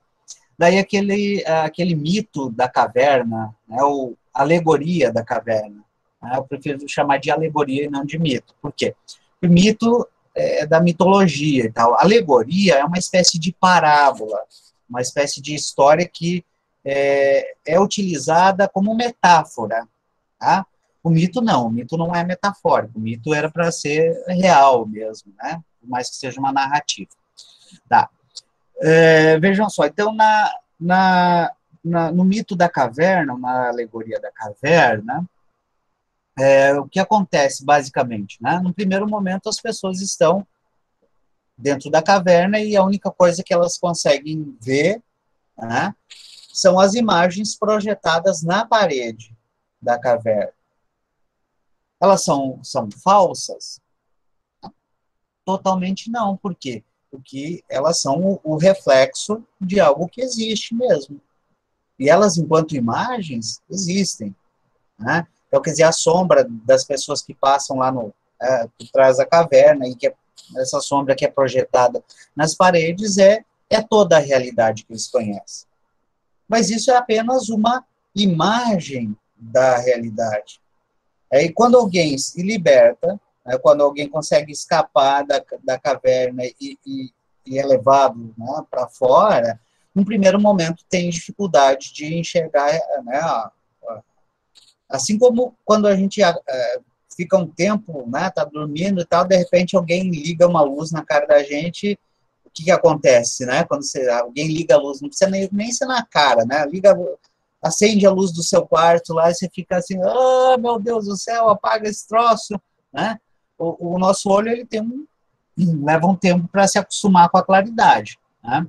Daí aquele mito da caverna, né, ou alegoria da caverna, né, eu prefiro chamar de alegoria e não de mito. Por quê? O mito é da mitologia e tal. Alegoria é uma espécie de parábola, uma espécie de história que é utilizada como metáfora. Tá? O mito não é metafórico. O mito era para ser real mesmo, né? Por mais que seja uma narrativa. Tá. Vejam só, então, no mito da caverna, na alegoria da caverna, o que acontece, basicamente? Né? No primeiro momento, as pessoas estão dentro da caverna e a única coisa que elas conseguem ver, né, são as imagens projetadas na parede da caverna. Elas são falsas? Totalmente não. Por quê? Porque elas são o reflexo de algo que existe mesmo. E elas, enquanto imagens, existem. Né? Então, quer dizer, a sombra das pessoas que passam lá por trás da caverna, e essa sombra que é projetada nas paredes é toda a realidade que eles conhecem. Mas isso é apenas uma imagem da realidade. E quando alguém se liberta, quando alguém consegue escapar da caverna e é levado, né, para fora, num primeiro momento tem dificuldade de enxergar, né, assim como quando a gente fica um tempo, né, tá dormindo e tal, de repente alguém liga uma luz na cara da gente, o que acontece, né? Quando alguém liga a luz, não precisa nem ser na cara, né? Acende a luz do seu quarto lá e você fica assim, oh, meu Deus do céu, apaga esse troço, né? O nosso olho, ele leva um tempo para se acostumar com a claridade, né?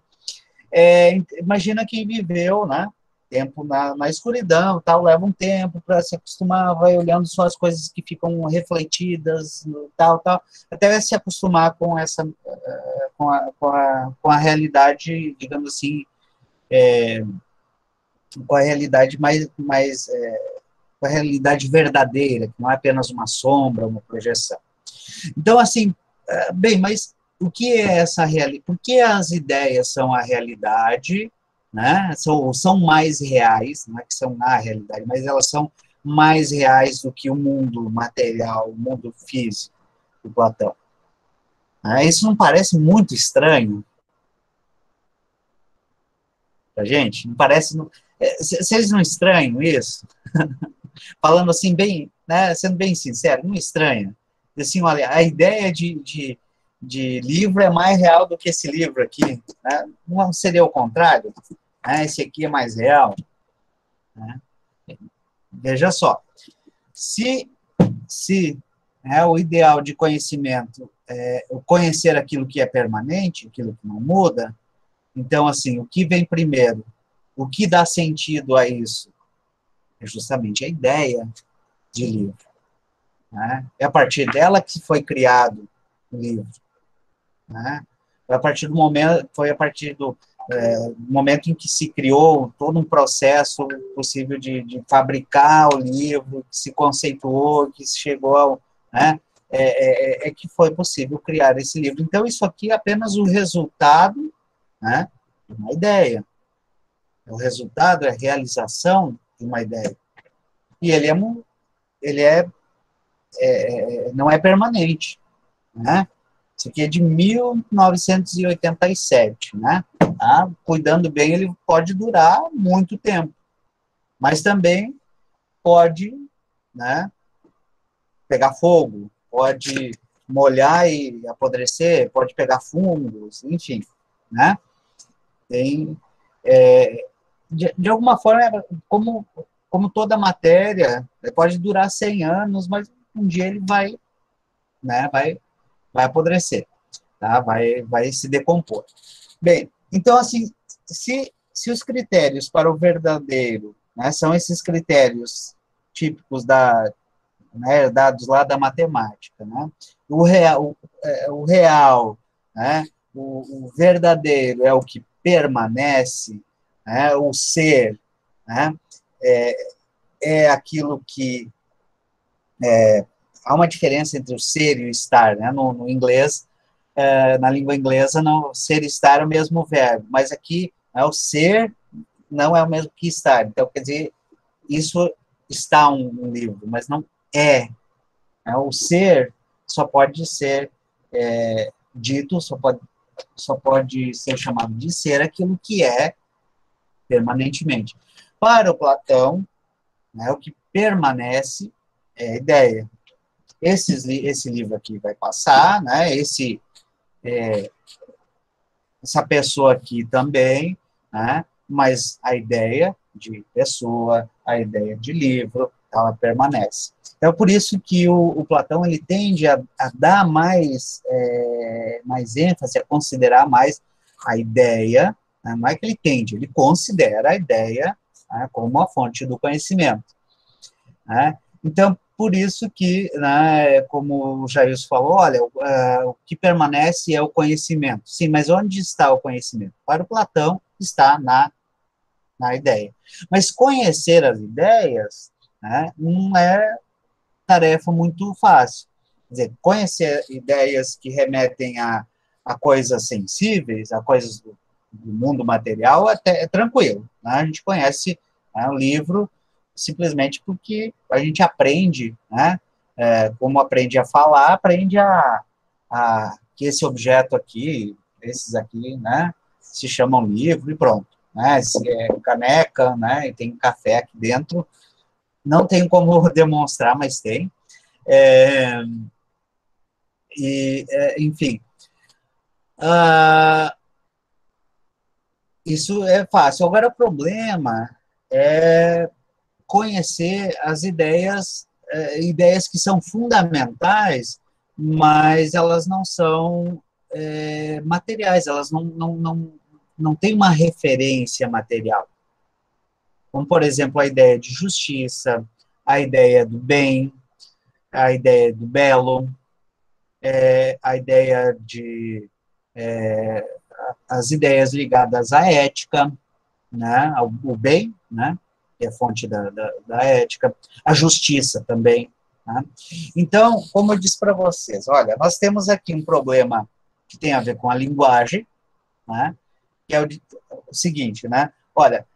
Imagina quem viveu, né, tempo na escuridão, tal, leva um tempo para se acostumar, vai olhando só as coisas que ficam refletidas, tal, até se acostumar com com a realidade, digamos assim, com a realidade com a realidade verdadeira, que não é apenas uma sombra, uma projeção. Então, assim, bem, mas o que é essa realidade? Por que as ideias são a realidade, né? São mais reais, não é que são na realidade, mas elas são mais reais do que o mundo material, o mundo físico do Platão. Isso não parece muito estranho pra gente? Não parece... Vocês não estranham isso? Falando assim, bem, né, sendo bem sincero, não estranha. Assim, olha, a ideia de livro é mais real do que esse livro aqui, né? Não seria o contrário? Né? Esse aqui é mais real. Né? Veja só, se o ideal de conhecimento é conhecer aquilo que é permanente, aquilo que não muda, então, assim, o que vem primeiro? O que dá sentido a isso? É justamente a ideia de livro. Né? É a partir dela que foi criado o livro. Né? Foi a partir do momento em que se criou todo um processo possível de fabricar o livro, que se conceituou, que se chegou ao... Né? Que foi possível criar esse livro. Então, isso aqui é apenas o resultado, né, de uma ideia. O resultado é a realização de uma ideia. E ele não é permanente. Né? Isso aqui é de 1987, né? Tá? Cuidando bem, ele pode durar muito tempo. Mas também pode, né, pegar fogo, pode molhar e apodrecer, pode pegar fungos, enfim, né? De alguma forma, como toda matéria, pode durar 100 anos, mas um dia ele vai, né, vai apodrecer, tá? Vai se decompor. Bem, então, assim, se os critérios para o verdadeiro, né, são esses critérios típicos né, dados lá da matemática, né? O real, né, o verdadeiro é o que permanece, né, o ser, né, é aquilo que... há uma diferença entre o ser e o estar, né? No inglês, na língua inglesa, não, ser e estar é o mesmo verbo, mas aqui o ser não é o mesmo que estar. Então, quer dizer, isso está um livro, mas não é. O ser só pode ser dito, só pode ser chamado de ser aquilo que é permanentemente. Para o Platão, o que permanece é a ideia. Esse livro aqui vai passar, essa pessoa aqui também, mas a ideia de pessoa, a ideia de livro, ela permanece. Então, por isso que o Platão ele tende a dar mais ênfase, a considerar mais a ideia, não é que ele tende, ele considera a ideia como a fonte do conhecimento. Então, por isso que, como o Jailson falou, olha, o que permanece é o conhecimento. Sim, mas onde está o conhecimento? Para o Platão, está na ideia. Mas conhecer as ideias não é tarefa muito fácil. Quer dizer, conhecer ideias que remetem a coisas sensíveis, a coisas do mundo material, é tranquilo. A gente conhece o livro simplesmente porque a gente aprende, como aprende a falar, aprende que esse objeto aqui, esses aqui, se chamam livro e pronto. Se é caneca, e tem café aqui dentro, não tem como demonstrar, mas tem. Enfim. Isso é fácil. Agora, o problema é conhecer as ideias que são fundamentais, mas elas não são materiais, elas não têm uma referência material. Como, por exemplo, a ideia de justiça, a ideia do bem, a ideia do belo, a ideia de... as ideias ligadas à ética, ao bem, que é a fonte da ética, a justiça também. Então, como eu disse para vocês, olha, nós temos aqui um problema que tem a ver com a linguagem, que é o seguinte, olha,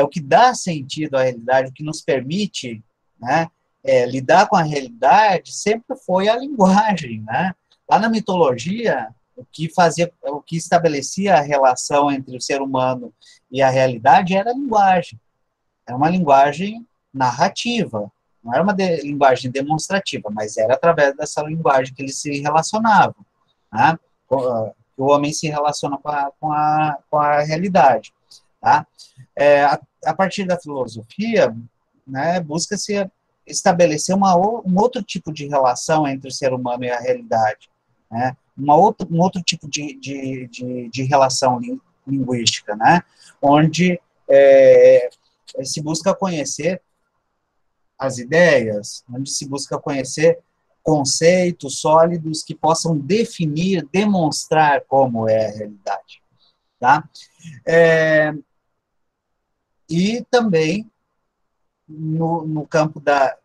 o que dá sentido à realidade, o que nos permite lidar com a realidade sempre foi a linguagem. Lá na mitologia, o que estabelecia a relação entre o ser humano e a realidade era a linguagem. Era uma linguagem narrativa, não era uma linguagem demonstrativa, mas era através dessa linguagem que eles se relacionavam. O homem se relaciona com a realidade. A partir da filosofia, busca-se estabelecer um outro tipo de relação entre o ser humano e a realidade, um outro tipo de relação linguística, onde se busca conhecer as ideias, onde se busca conhecer conceitos sólidos que possam definir, demonstrar como é a realidade. E também, no campo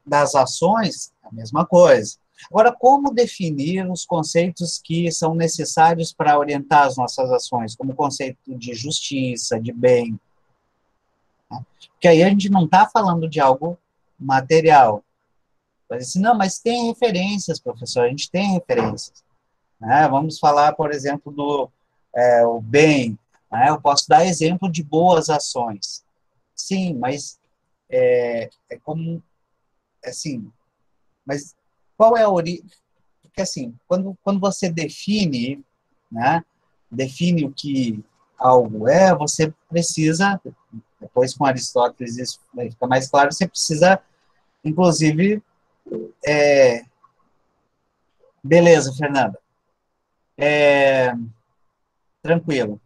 das ações, a mesma coisa. Agora, como definir os conceitos que são necessários para orientar as nossas ações, como o conceito de justiça, de bem? Porque aí a gente não está falando de algo material. Mas, assim, não, mas tem referências, professor, a gente tem referências. Vamos falar, por exemplo, do o bem. Eu posso dar exemplo de boas ações. Sim, mas é como, assim, mas qual é a origem? Porque, assim, quando você define, define o que algo é, você precisa, depois com Aristóteles isso vai ficar mais claro, você precisa, inclusive, beleza, Fernanda, tranquilo.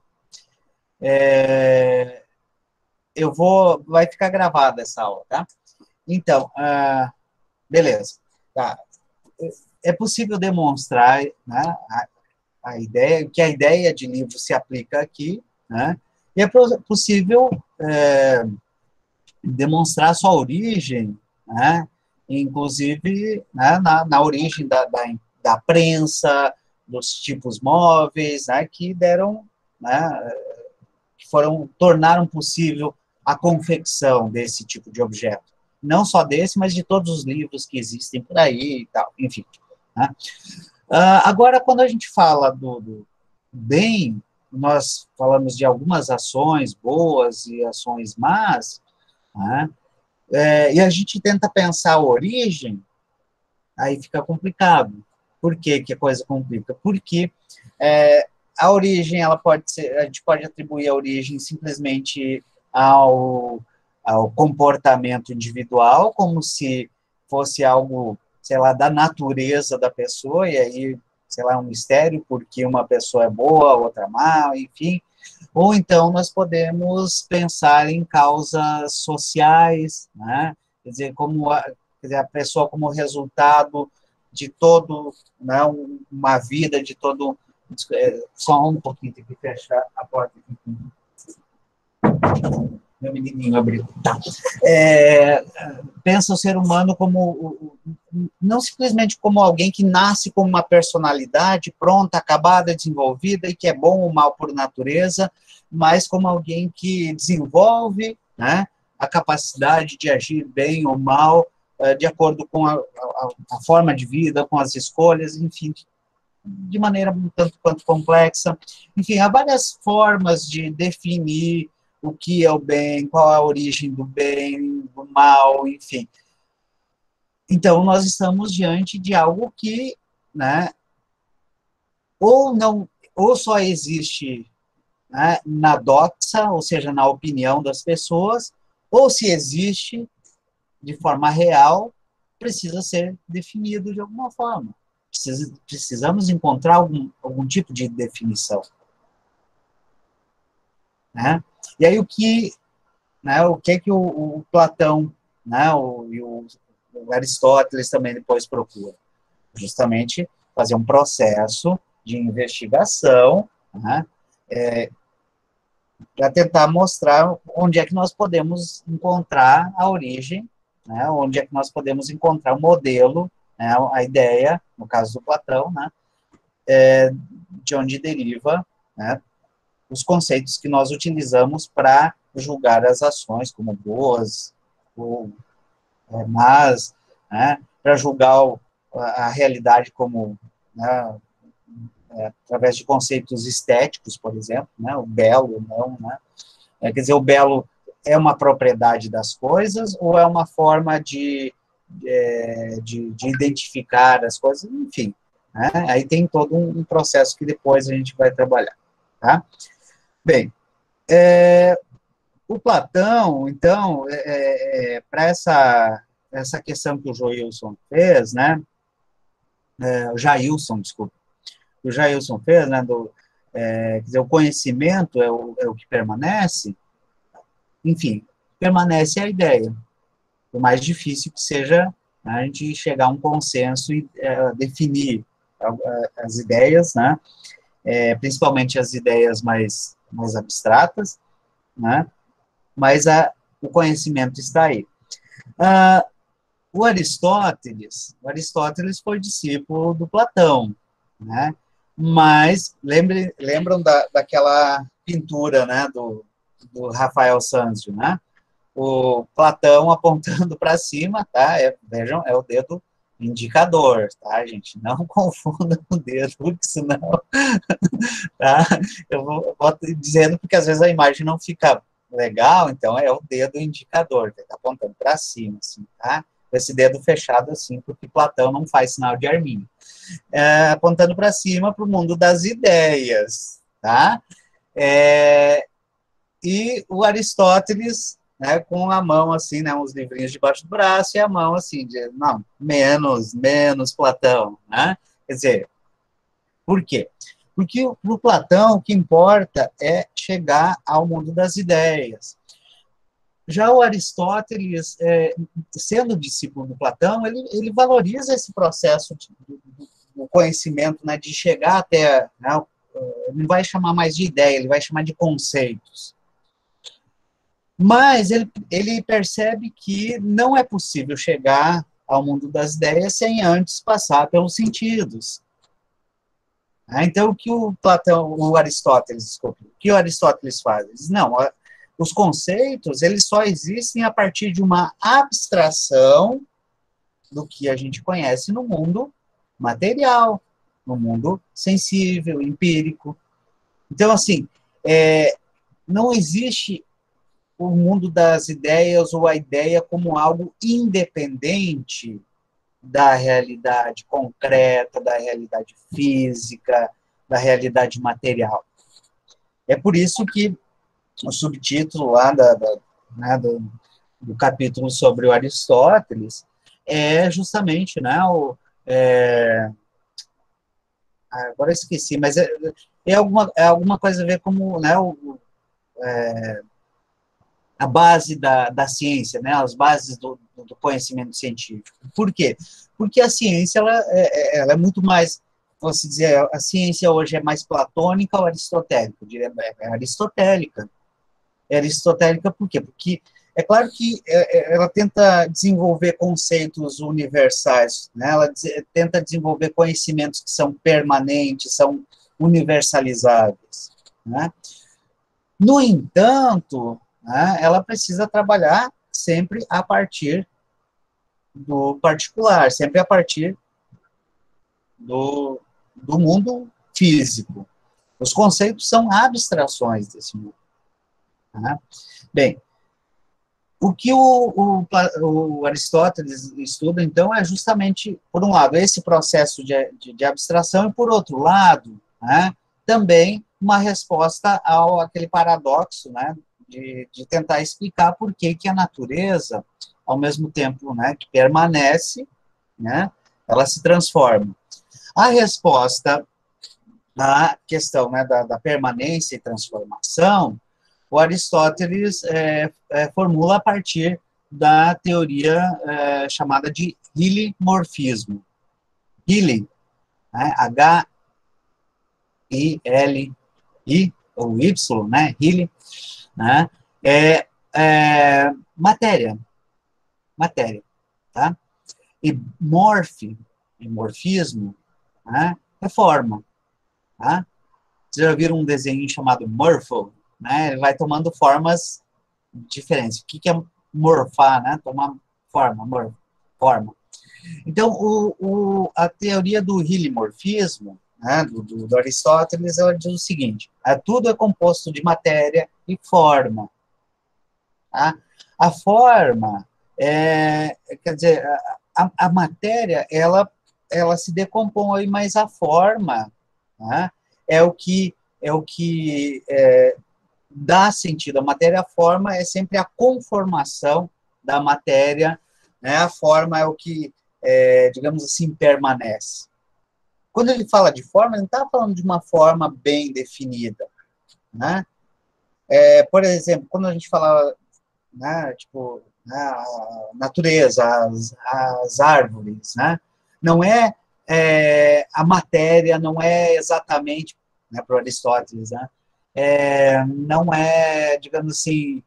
Vai ficar gravada essa aula, tá? Então, beleza. Tá. É possível demonstrar a ideia, que a ideia de livro se aplica aqui, e é possível demonstrar sua origem, inclusive na origem da prensa, dos tipos móveis, né, que deram, né, que tornaram possível a confecção desse tipo de objeto. Não só desse, mas de todos os livros que existem por aí e tal, enfim. Né? Agora, quando a gente fala do bem, nós falamos de algumas ações boas e ações más, né? E a gente tenta pensar a origem, aí fica complicado. Por que a coisa complica? Porque a origem, ela pode ser, a gente pode atribuir a origem simplesmente ao comportamento individual, como se fosse algo, sei lá, da natureza da pessoa, e aí, sei lá, um mistério, porque uma pessoa é boa, outra má, enfim. Ou então nós podemos pensar em causas sociais, né? Quer dizer, a pessoa como resultado de todo, né, uma vida, de todo... Só um pouquinho, tem que fechar a porta aqui. Meu menininho abriu. Tá. Pensa o ser humano como, não simplesmente como alguém que nasce com uma personalidade pronta, acabada, desenvolvida, e que é bom ou mal por natureza, mas como alguém que desenvolve, né, a capacidade de agir bem ou mal, de acordo com a forma de vida, com as escolhas, enfim, de maneira um tanto quanto complexa. Enfim, há várias formas de definir o que é o bem, qual é a origem do bem, do mal, enfim. Então, nós estamos diante de algo que, né, ou só existe, né, na doxa, ou seja, na opinião das pessoas, ou se existe de forma real, precisa ser definido de alguma forma. Precisamos encontrar algum tipo de definição. Né? E aí o que o Platão, né, e o Aristóteles também depois procura? Justamente fazer um processo de investigação, né, para tentar mostrar onde é que nós podemos encontrar a origem, né, onde é que nós podemos encontrar o modelo, né, a ideia, no caso do Platão, né, de onde deriva, né, os conceitos que nós utilizamos para julgar as ações como boas ou más, né, para julgar a realidade como, né, através de conceitos estéticos, por exemplo, né, o belo, não, né, quer dizer, o belo é uma propriedade das coisas ou é uma forma de identificar as coisas, enfim, né, aí tem todo um processo que depois a gente vai trabalhar, tá? Bem, o Platão, então, para essa questão que o Jailson fez, né, o Jailson fez, né, quer dizer, o conhecimento é o que permanece, enfim, permanece a ideia, por mais difícil que seja, né, a gente chegar a um consenso e definir as ideias, né, principalmente as ideias mais abstratas, né, mas o conhecimento está aí. O Aristóteles foi discípulo do Platão, né, mas lembram daquela pintura, né, do Rafael Sanzio, né, o Platão apontando para cima, tá, vejam, é o dedo indicador, tá, gente? Não confunda o dedo, porque senão, tá? Eu vou dizendo porque às vezes a imagem não fica legal, então é o dedo indicador, que está apontando para cima, assim, tá? Esse dedo fechado assim, porque Platão não faz sinal de arminho. Apontando para cima, para o mundo das ideias, tá? E o Aristóteles, né, com a mão assim, né, uns livrinhos debaixo do braço, e a mão assim, não, menos Platão, né? Quer dizer, por quê? Porque para o Platão o que importa é chegar ao mundo das ideias. Já o Aristóteles, sendo discípulo do Platão, ele valoriza esse processo do conhecimento, né, de chegar até, né, não vai chamar mais de ideia, ele vai chamar de conceitos. Mas ele percebe que não é possível chegar ao mundo das ideias sem antes passar pelos sentidos. Então, o que o Aristóteles, desculpe, o que o Aristóteles faz? Ele diz, não, os conceitos, eles só existem a partir de uma abstração do que a gente conhece no mundo material, no mundo sensível, empírico. Então, assim, não existe o mundo das ideias ou a ideia como algo independente da realidade concreta, da realidade física, da realidade material. É por isso que o subtítulo lá né, do capítulo sobre o Aristóteles é justamente, né, agora eu esqueci, mas é alguma coisa a ver como, né, a base da ciência, né, as bases do conhecimento científico. Por quê? Porque a ciência ela é muito mais, posso dizer, a ciência hoje é mais platônica ou aristotélica? Eu diria, é aristotélica. É aristotélica por quê? Porque é claro que ela tenta desenvolver conceitos universais, né? Ela tenta desenvolver conhecimentos que são permanentes, são universalizáveis, né? No entanto, né, ela precisa trabalhar sempre a partir do particular, sempre a partir do mundo físico. Os conceitos são abstrações desse mundo. Né? Bem, o que o Aristóteles estuda, então, é justamente, por um lado, esse processo de abstração, e, por outro lado, né, também uma resposta àquele paradoxo, né, de tentar explicar por que a natureza, ao mesmo tempo, né, que permanece, né, ela se transforma. A resposta à questão, né, da permanência e transformação, o Aristóteles formula a partir da teoria chamada de hilimorfismo. Hili, né, H-I-L-I, ou Y, né, hili, né, matéria, tá? E morfismo, né, é forma, tá? Vocês já viram um desenho chamado Morpho, né? Ele vai tomando formas diferentes. O que é morfar, né? Tomar forma, forma. Então, a teoria do hilimorfismo, né, do Aristóteles, ela diz o seguinte: tudo é composto de matéria e forma. Tá? A forma, quer dizer, a matéria, ela se decompõe, mas a forma, né, é o que dá sentido. A matéria, a forma é sempre a conformação da matéria, né? A forma é o que, digamos assim, permanece. Quando ele fala de forma, ele não está falando de uma forma bem definida, né? Por exemplo, quando a gente fala, né, tipo, né, a natureza, as árvores, né? Não a matéria, não é exatamente, né, para Aristóteles, né? Não é, digamos assim,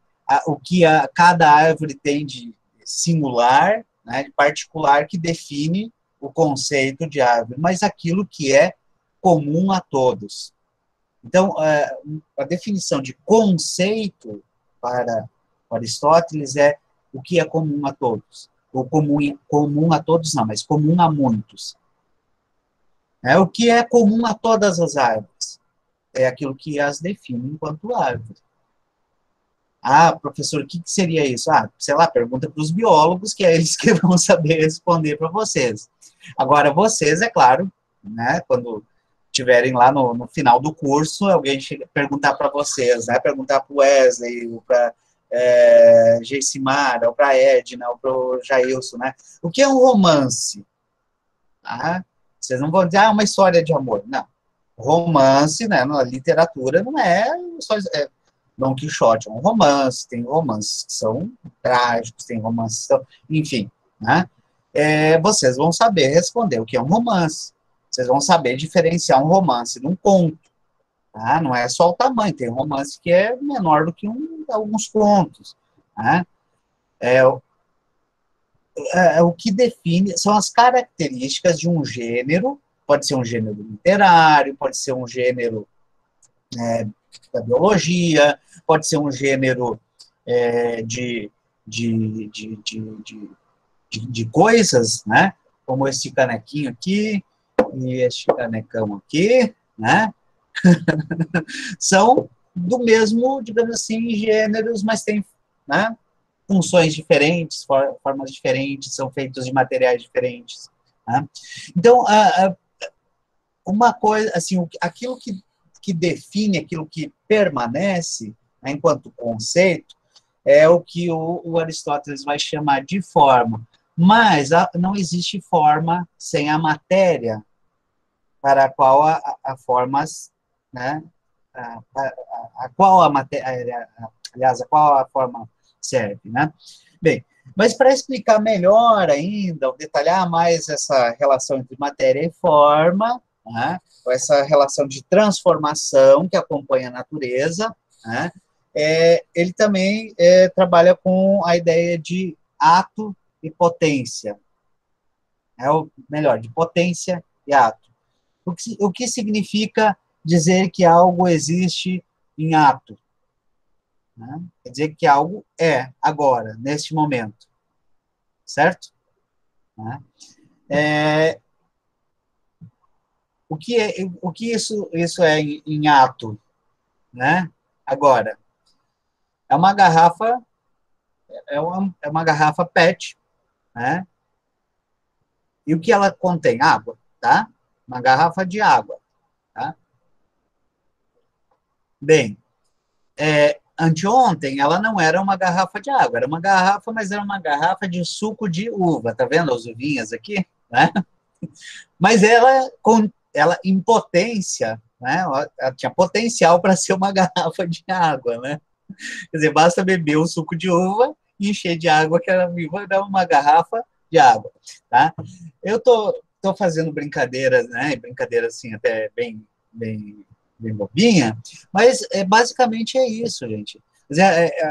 o que cada árvore tem de singular, né, de particular, que define o conceito de árvore, mas aquilo que é comum a todos. Então, a definição de conceito para Aristóteles é o que é comum a todos. Ou comum a todos não, mas comum a muitos. O que é comum a todas as árvores? É aquilo que as define enquanto árvore. Professor, o que seria isso? Sei lá, pergunta para os biólogos, que é eles que vão saber responder para vocês. Agora, vocês, é claro, né, quando estiverem lá no final do curso, alguém chega perguntar para vocês, né, perguntar para o Wesley, ou para Geissimara, ou para a Edna, ou para o Jailson, né, o que é um romance? Vocês não vão dizer, uma história de amor. Não. Romance, né, na literatura, não é só Dom Quixote, é um romance, tem romances que são trágicos, tem romances que são, enfim, né? Vocês vão saber responder o que é um romance. Vocês vão saber diferenciar um romance de um conto. Tá? Não é só o tamanho, tem romance que é menor do que alguns contos. Né? O que define são as características de um gênero, pode ser um gênero literário, pode ser um gênero da biologia, pode ser um gênero de coisas, né? Como esse canequinho aqui e este canecão aqui, né? São do mesmo, digamos assim, gêneros, mas têm, né, funções diferentes, formas diferentes, são feitos de materiais diferentes. Né? Então, uma coisa, assim, aquilo que define, aquilo que permanece, né, enquanto conceito, é o que o Aristóteles vai chamar de forma. Mas não existe forma sem a matéria para a qual a forma, né, a qual a matéria, aliás, a qual a forma serve, né? Bem, mas para explicar melhor ainda, ou detalhar mais essa relação entre matéria e forma, né, ou essa relação de transformação que acompanha a natureza, né, ele também trabalha com a ideia de ato e potência. Ou melhor, de potência e ato. O que significa dizer que algo existe em ato? Né? Quer dizer que algo é agora, neste momento. Certo? Né? O que isso é em ato? Né? Agora, é uma garrafa, é uma garrafa PET, né? E o que ela contém? Água, tá? Uma garrafa de água, tá? Bem, anteontem ela não era uma garrafa de água, era uma garrafa, mas era uma garrafa de suco de uva, tá vendo as uvinhas aqui? Né? Mas ela em potência, né? Ela tinha potencial para ser uma garrafa de água, né? Quer dizer, basta beber o suco de uva e encher de água que ela vai dar uma garrafa de água, tá? Eu tô fazendo brincadeiras, né? Brincadeiras assim até bem bobinha, mas basicamente é isso, gente.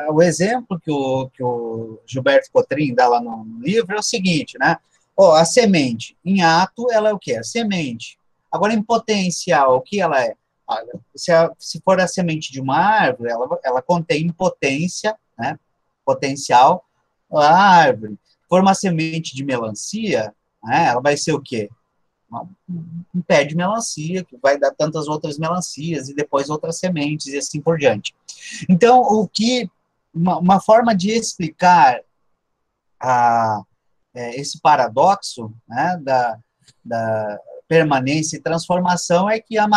O exemplo que o Gilberto Cotrim dá lá no livro é o seguinte, né? A semente, em ato, ela é o quê? A semente. Agora, em potencial, o que ela é? Se for a semente de uma árvore, ela contém potência, né? Potencial a árvore. Se for uma semente de melancia, né? Ela vai ser o quê? Um pé de melancia, que vai dar tantas outras melancias, e depois outras sementes, e assim por diante. Então, uma forma de explicar esse paradoxo, né, da permanência e transformação é que a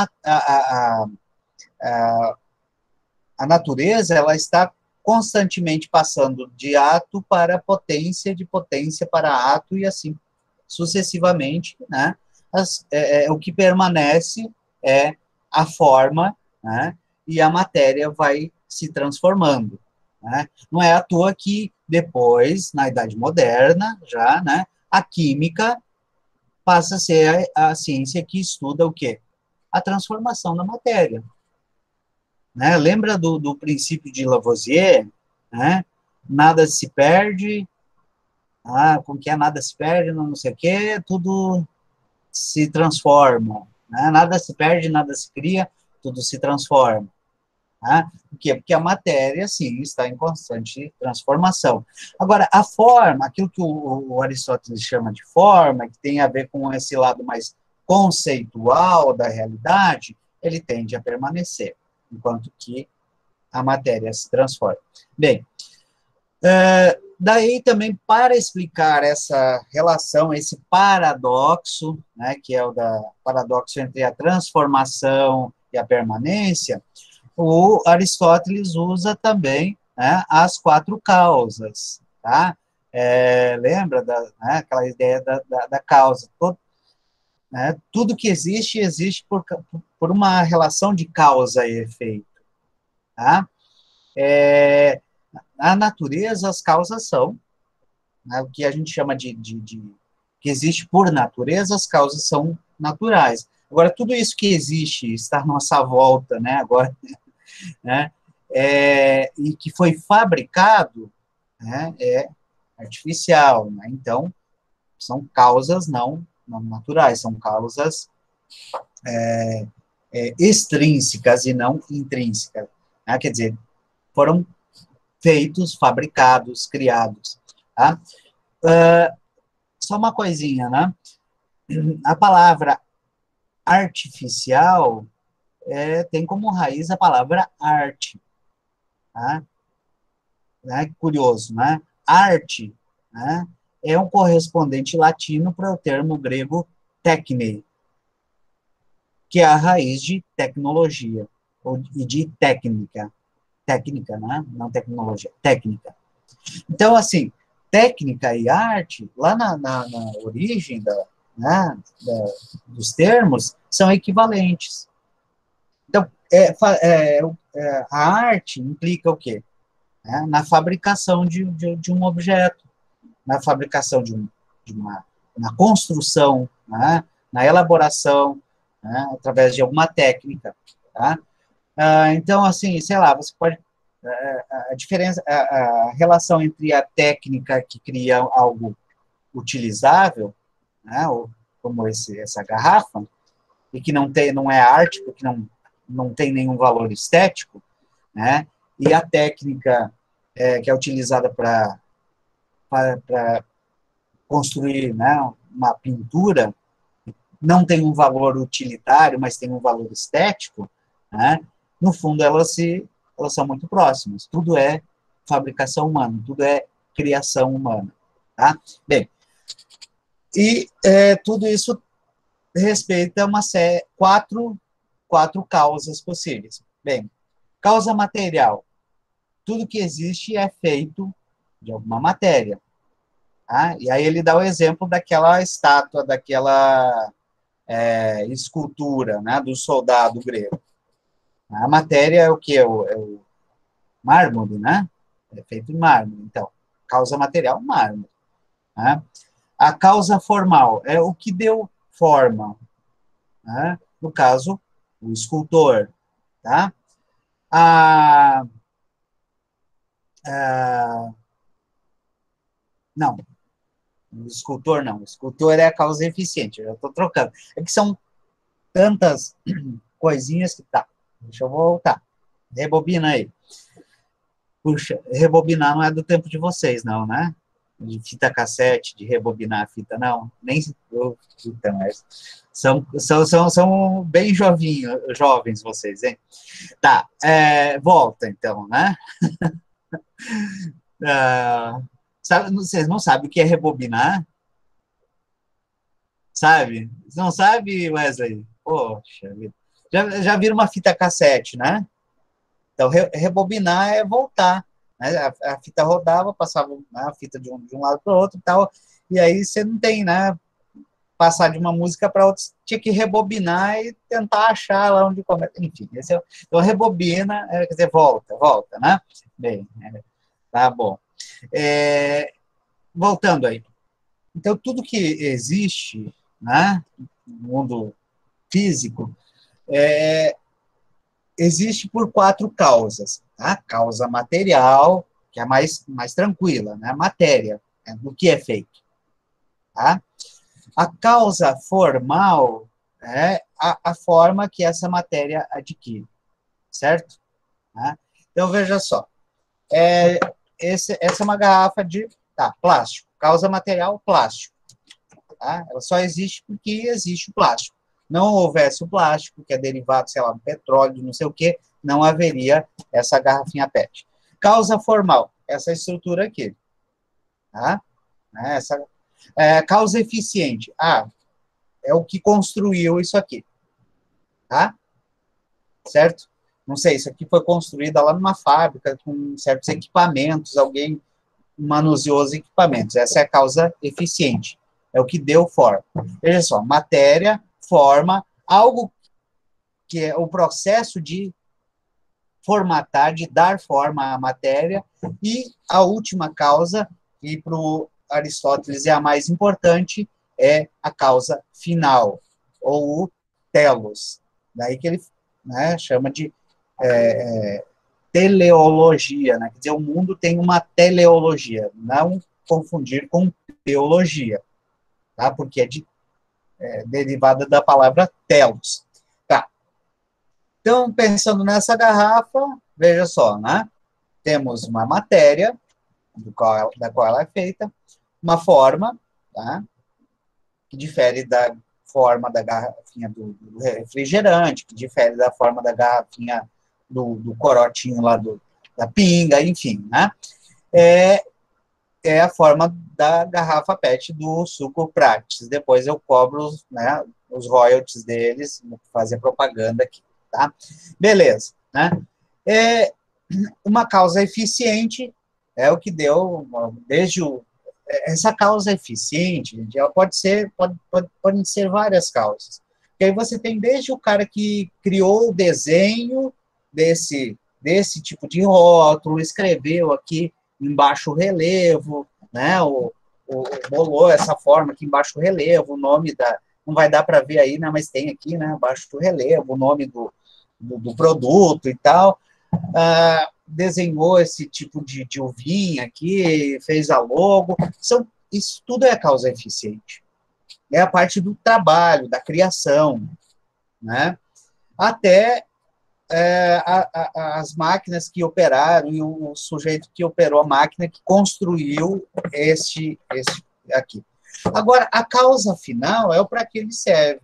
natureza ela está constantemente passando de ato para potência, de potência para ato, e assim sucessivamente, né? O que permanece é a forma, né? E a matéria vai se transformando. Né? Não é à toa que depois, na Idade Moderna, já, né, a química passa a ser a ciência que estuda o quê? A transformação da matéria. Né? Lembra do princípio de Lavoisier? Né? Nada se perde, como que é? Nada se perde, não sei o quê, tudo se transforma. Né? Nada se perde, nada se cria, tudo se transforma. Né? Por quê? Porque a matéria, sim, está em constante transformação. Agora, a forma, aquilo que o Aristóteles chama de forma, que tem a ver com esse lado mais conceitual da realidade, ele tende a permanecer, enquanto que a matéria se transforma. Bem, daí também, para explicar essa relação, esse paradoxo, né, que é o paradoxo entre a transformação e a permanência, o Aristóteles usa também, né, as 4 causas, tá? Lembra né, aquela ideia da causa? Tudo que existe por uma relação de causa e efeito, tá? Na natureza, as causas são, né, o que a gente chama de que existe por natureza, as causas são naturais. Agora, tudo isso que existe, está à nossa volta, né, agora, né, e que foi fabricado, né, é artificial, né, então, são causas não naturais, são causas extrínsecas e não intrínsecas. Né? Quer dizer, foram feitos, fabricados, criados. Tá? Só uma coisinha, né? A palavra artificial tem como raiz a palavra arte. Tá? Curioso, né? Arte, né, é um correspondente latino para o termo grego techne, que é a raiz de tecnologia, e de técnica. Técnica, né? Não tecnologia, técnica. Então, assim, técnica e arte, lá na origem dos termos, são equivalentes. Então, a arte implica o quê? Na fabricação de um objeto, na fabricação na construção, né? Na elaboração, né? Através de alguma técnica. Tá? Então, assim, sei lá, você pode... a relação entre a técnica que cria algo utilizável, né? Como essa garrafa, e que não é arte, porque não tem nenhum valor estético, né? E a técnica que é utilizada para construir, né, uma pintura, não tem um valor utilitário, mas tem um valor estético, né? No fundo, elas são muito próximas. Tudo é fabricação humana, tudo é criação humana. Tá? Bem, e tudo isso respeita quatro causas possíveis. Bem, causa material. Tudo que existe é feito de alguma matéria. Tá? E aí ele dá o exemplo daquela estátua, daquela escultura, né, do soldado grego. A matéria é o quê? É o mármore, né? É feito em mármore. Então, causa material, mármore. Né? A causa formal é o que deu forma. Né? No caso, o escultor. Tá? Não, o escultor não. O escultor é a causa eficiente. Eu já estou trocando. É que são tantas coisinhas que tá. Deixa eu voltar. Rebobina aí. Puxa, rebobinar não é do tempo de vocês, não, né? De fita cassete, de rebobinar a fita, não. Nem... Puta, mas são bem jovens vocês, hein? Tá, volta, então, né? Vocês não sabem o que é rebobinar? Sabe? Não sabe, Wesley? Poxa vida. Já viram uma fita cassete, né? Então, rebobinar é voltar. Né? A fita rodava, passava, né, a fita de um lado para o outro e tal, e aí você não tem, né? Passar de uma música para outra, tinha que rebobinar e tentar achar lá onde começa. Enfim, então rebobina, quer dizer, volta, né? Bem, tá bom. Voltando aí. Então, tudo que existe, né, no mundo físico, existe por 4 causas. A causa material, que é mais tranquila, né? Matéria, do que é feito. Tá? A causa formal é a forma que essa matéria adquire. Certo? Tá? Então, veja só. Essa é uma garrafa de plástico. Causa material, plástico. Tá? Ela só existe porque existe o plástico. Não houvesse o plástico, que é derivado, sei lá, do petróleo, não sei o quê, não haveria essa garrafinha PET. Causa formal, essa estrutura aqui. Tá? Causa eficiente. É o que construiu isso aqui. Tá? Certo? Não sei, isso aqui foi construído lá numa fábrica, com certos equipamentos, alguém manuseou os equipamentos. Essa é a causa eficiente. É o que deu forma. Veja só, matéria, forma, algo que é o processo de formatar, de dar forma à matéria, e a última causa, que para o Aristóteles é a mais importante, é a causa final, ou o telos. Daí que ele, né, chama de teleologia, né? Quer dizer, o mundo tem uma teleologia, não confundir com teologia, tá? Porque é de derivada da palavra telos. Tá. Então, pensando nessa garrafa, veja só, né? Temos uma matéria, da qual ela é feita, uma forma, tá? Que difere da forma da garrafinha do refrigerante, que difere da forma da garrafinha do corotinho lá da pinga, enfim, né? É a forma da garrafa PET do suco Praxis. Depois eu cobro, né, os royalties deles, fazer propaganda aqui, tá? Beleza, né? Uma causa eficiente é o que deu, desde essa causa eficiente, gente, ela podem ser várias causas. E aí você tem desde o cara que criou o desenho desse tipo de rótulo, escreveu aqui em baixo relevo, né, bolou essa forma aqui em baixo relevo, o nome não vai dar para ver aí, né, mas tem aqui, né, baixo relevo, o nome do produto e tal, desenhou esse tipo de uvinha aqui, fez a logo, isso tudo é causa eficiente. É a parte do trabalho, da criação, né, até as máquinas que operaram e o sujeito que operou a máquina que construiu esse aqui. Agora, a causa final é para que ele serve,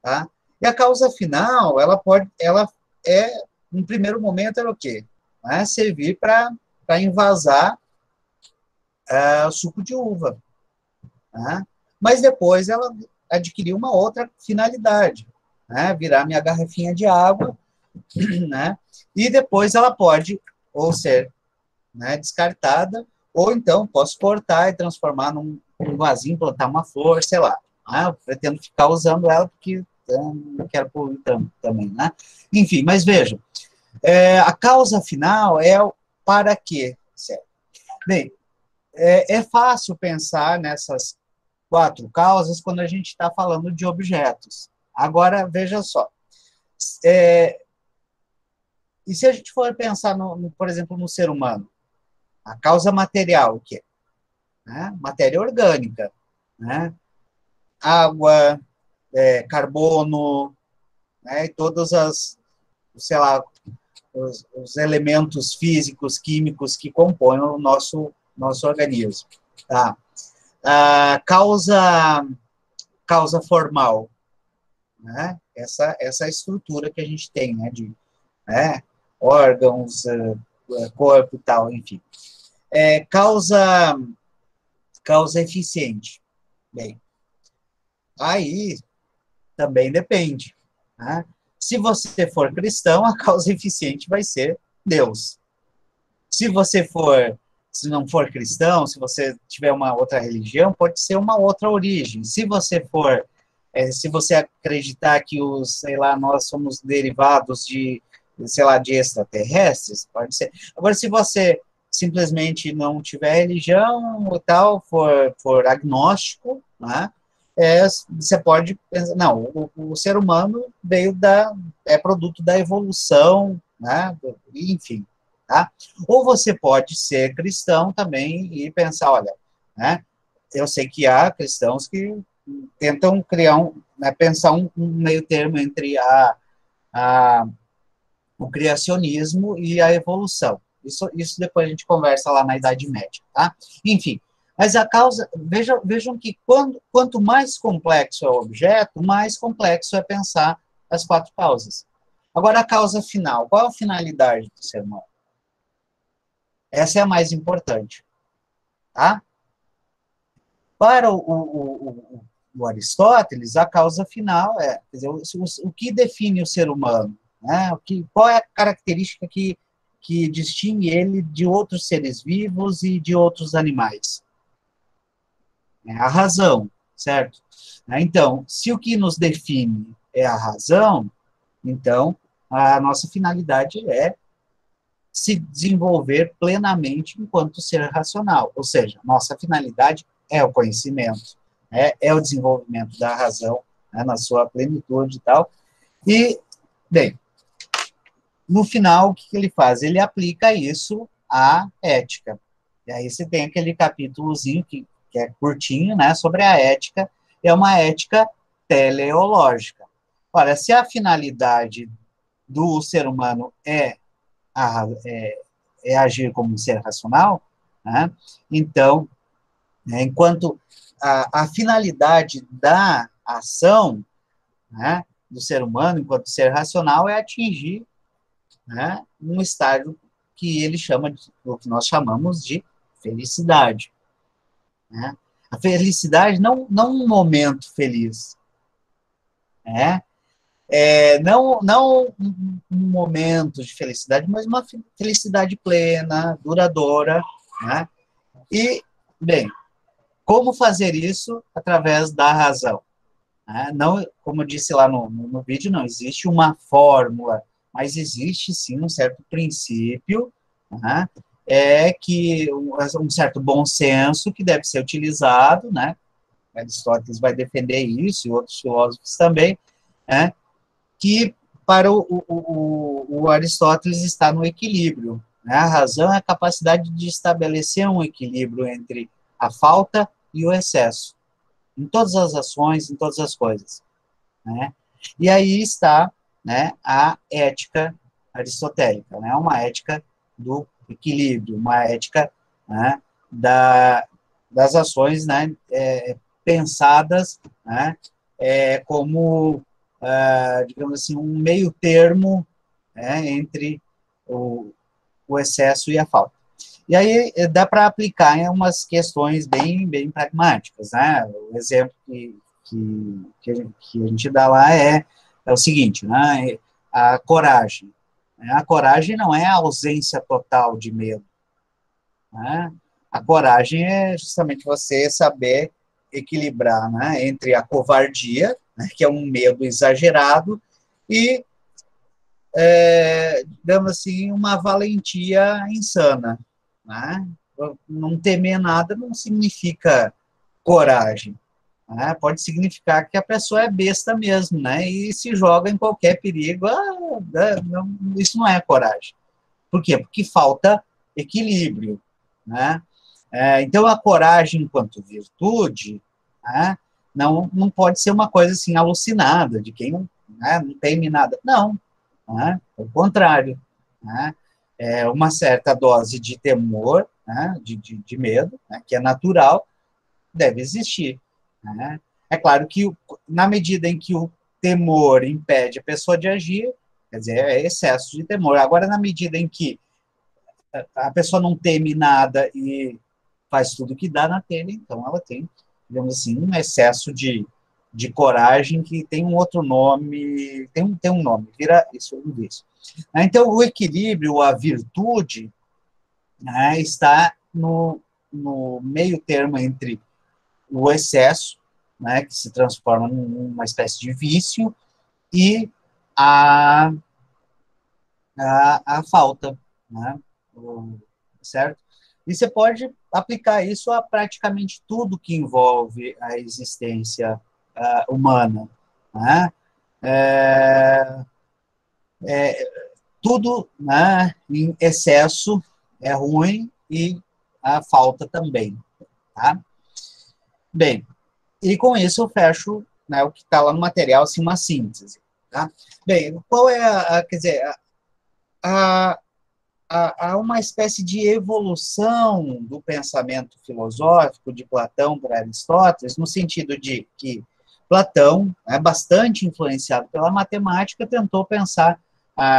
tá? E a causa final, no primeiro momento, era o quê? Servir para envasar suco de uva, tá? Mas depois ela adquiriu uma outra finalidade, né? Virar minha garrafinha de água, né? E depois ela pode ou ser, né, descartada, ou então posso cortar e transformar num vasinho, plantar uma flor, sei lá. Né? Eu pretendo ficar usando ela porque não quero poluir também, né? Enfim, mas vejam, a causa final é para quê? Certo? Bem, é fácil pensar nessas 4 causas quando a gente está falando de objetos. Agora, veja só, e se a gente for pensar, por exemplo, no ser humano? A causa material, o que é? Né? Matéria orgânica, né? Água, carbono, né? E todas sei lá, os elementos físicos, químicos que compõem o nosso organismo. Tá? A causa formal, né? Essa estrutura que a gente tem, né? Órgãos, corpo e tal, enfim. Causa eficiente. Bem, aí também depende, né? Se você for cristão, a causa eficiente vai ser Deus. Se não for cristão, se você tiver uma outra religião, pode ser uma outra origem. Se você acreditar que nós somos derivados de extraterrestres, pode ser. Agora, se você simplesmente não tiver religião ou tal, for agnóstico, né, você pode pensar, não, o ser humano é produto da evolução, né, enfim, tá? Ou você pode ser cristão também e pensar, olha, né, eu sei que há cristãos que tentam criar pensar um meio termo entre o criacionismo e a evolução. Isso depois a gente conversa lá na Idade Média, tá? Enfim, mas a causa... Vejam que quanto mais complexo é o objeto, mais complexo é pensar as 4 causas. Agora, a causa final. Qual é a finalidade do ser humano? Essa é a mais importante, tá? Para o Aristóteles, a causa final quer dizer, o que define o ser humano, né? Qual é a característica que distingue ele de outros seres vivos e de outros animais? A razão, certo? Então, se o que nos define é a razão, então a nossa finalidade é se desenvolver plenamente enquanto ser racional, ou seja, nossa finalidade é o conhecimento, é o desenvolvimento da razão, né, na sua plenitude e tal. E, bem, no final, o que ele faz? Ele aplica isso à ética. E aí você tem aquele capítulozinho que é curtinho, né, sobre a ética. É uma ética teleológica. Ora, se a finalidade do ser humano é agir como um ser racional, né, então, enquanto a finalidade da ação, né, do ser humano, enquanto ser racional, é atingir, né, um estágio que ele chama o que nós chamamos de felicidade. Né? A felicidade não um momento feliz, né? Não um momento de felicidade, mas uma felicidade plena, duradoura, né? E, bem, como fazer isso? Através da razão. Né? Não, como eu disse lá no vídeo, não existe uma fórmula, mas existe sim um certo princípio, né? Que um certo bom senso que deve ser utilizado, né? Aristóteles vai defender isso, e outros filósofos também, né? Que para o Aristóteles está no equilíbrio. Né? A razão é a capacidade de estabelecer um equilíbrio entre a falta e o excesso, em todas as ações, em todas as coisas. Né? E aí está, né, a ética aristotélica, né? Uma ética do equilíbrio, uma ética, né, das ações, né, pensadas, né, como, digamos assim, um meio termo, né, entre o excesso e a falta. E aí dá para aplicar em umas questões bem pragmáticas, né? O exemplo que a gente dá lá é o seguinte, né? A coragem. A coragem não é a ausência total de medo. Né? A coragem é justamente você saber equilibrar, né, entre a covardia, né, que é um medo exagerado, e, digamos assim, uma valentia insana. Né? Não temer nada não significa coragem. Né? Pode significar que a pessoa é besta mesmo, né? E se joga em qualquer perigo. Isso não é coragem. Por quê? Porque falta equilíbrio. Né? Então, a coragem enquanto virtude, né, não pode ser uma coisa assim alucinada, de quem não teme nada. Não. Né? Ao contrário. Né? Uma certa dose de temor, né, de medo, né, que é natural, deve existir. Né? É claro que, na medida em que o temor impede a pessoa de agir, quer dizer, é excesso de temor. Agora, na medida em que a pessoa não teme nada e faz tudo o que dá na telha, então ela tem, digamos assim, um excesso de coragem que tem um outro nome, tem um nome, vira isso, um vício. Então, o equilíbrio, a virtude, né, está no meio termo entre o excesso, né, que se transforma numa espécie de vício, e a falta, né, certo? E você pode aplicar isso a praticamente tudo que envolve a existência humana. Né? Tudo, né, em excesso é ruim e a falta também. Tá? Bem, e com isso eu fecho, né, o que está lá no material, assim, uma síntese. Tá? Bem, qual é quer dizer, há uma espécie de evolução do pensamento filosófico de Platão para Aristóteles, no sentido de que Platão, bastante influenciado pela matemática, tentou pensar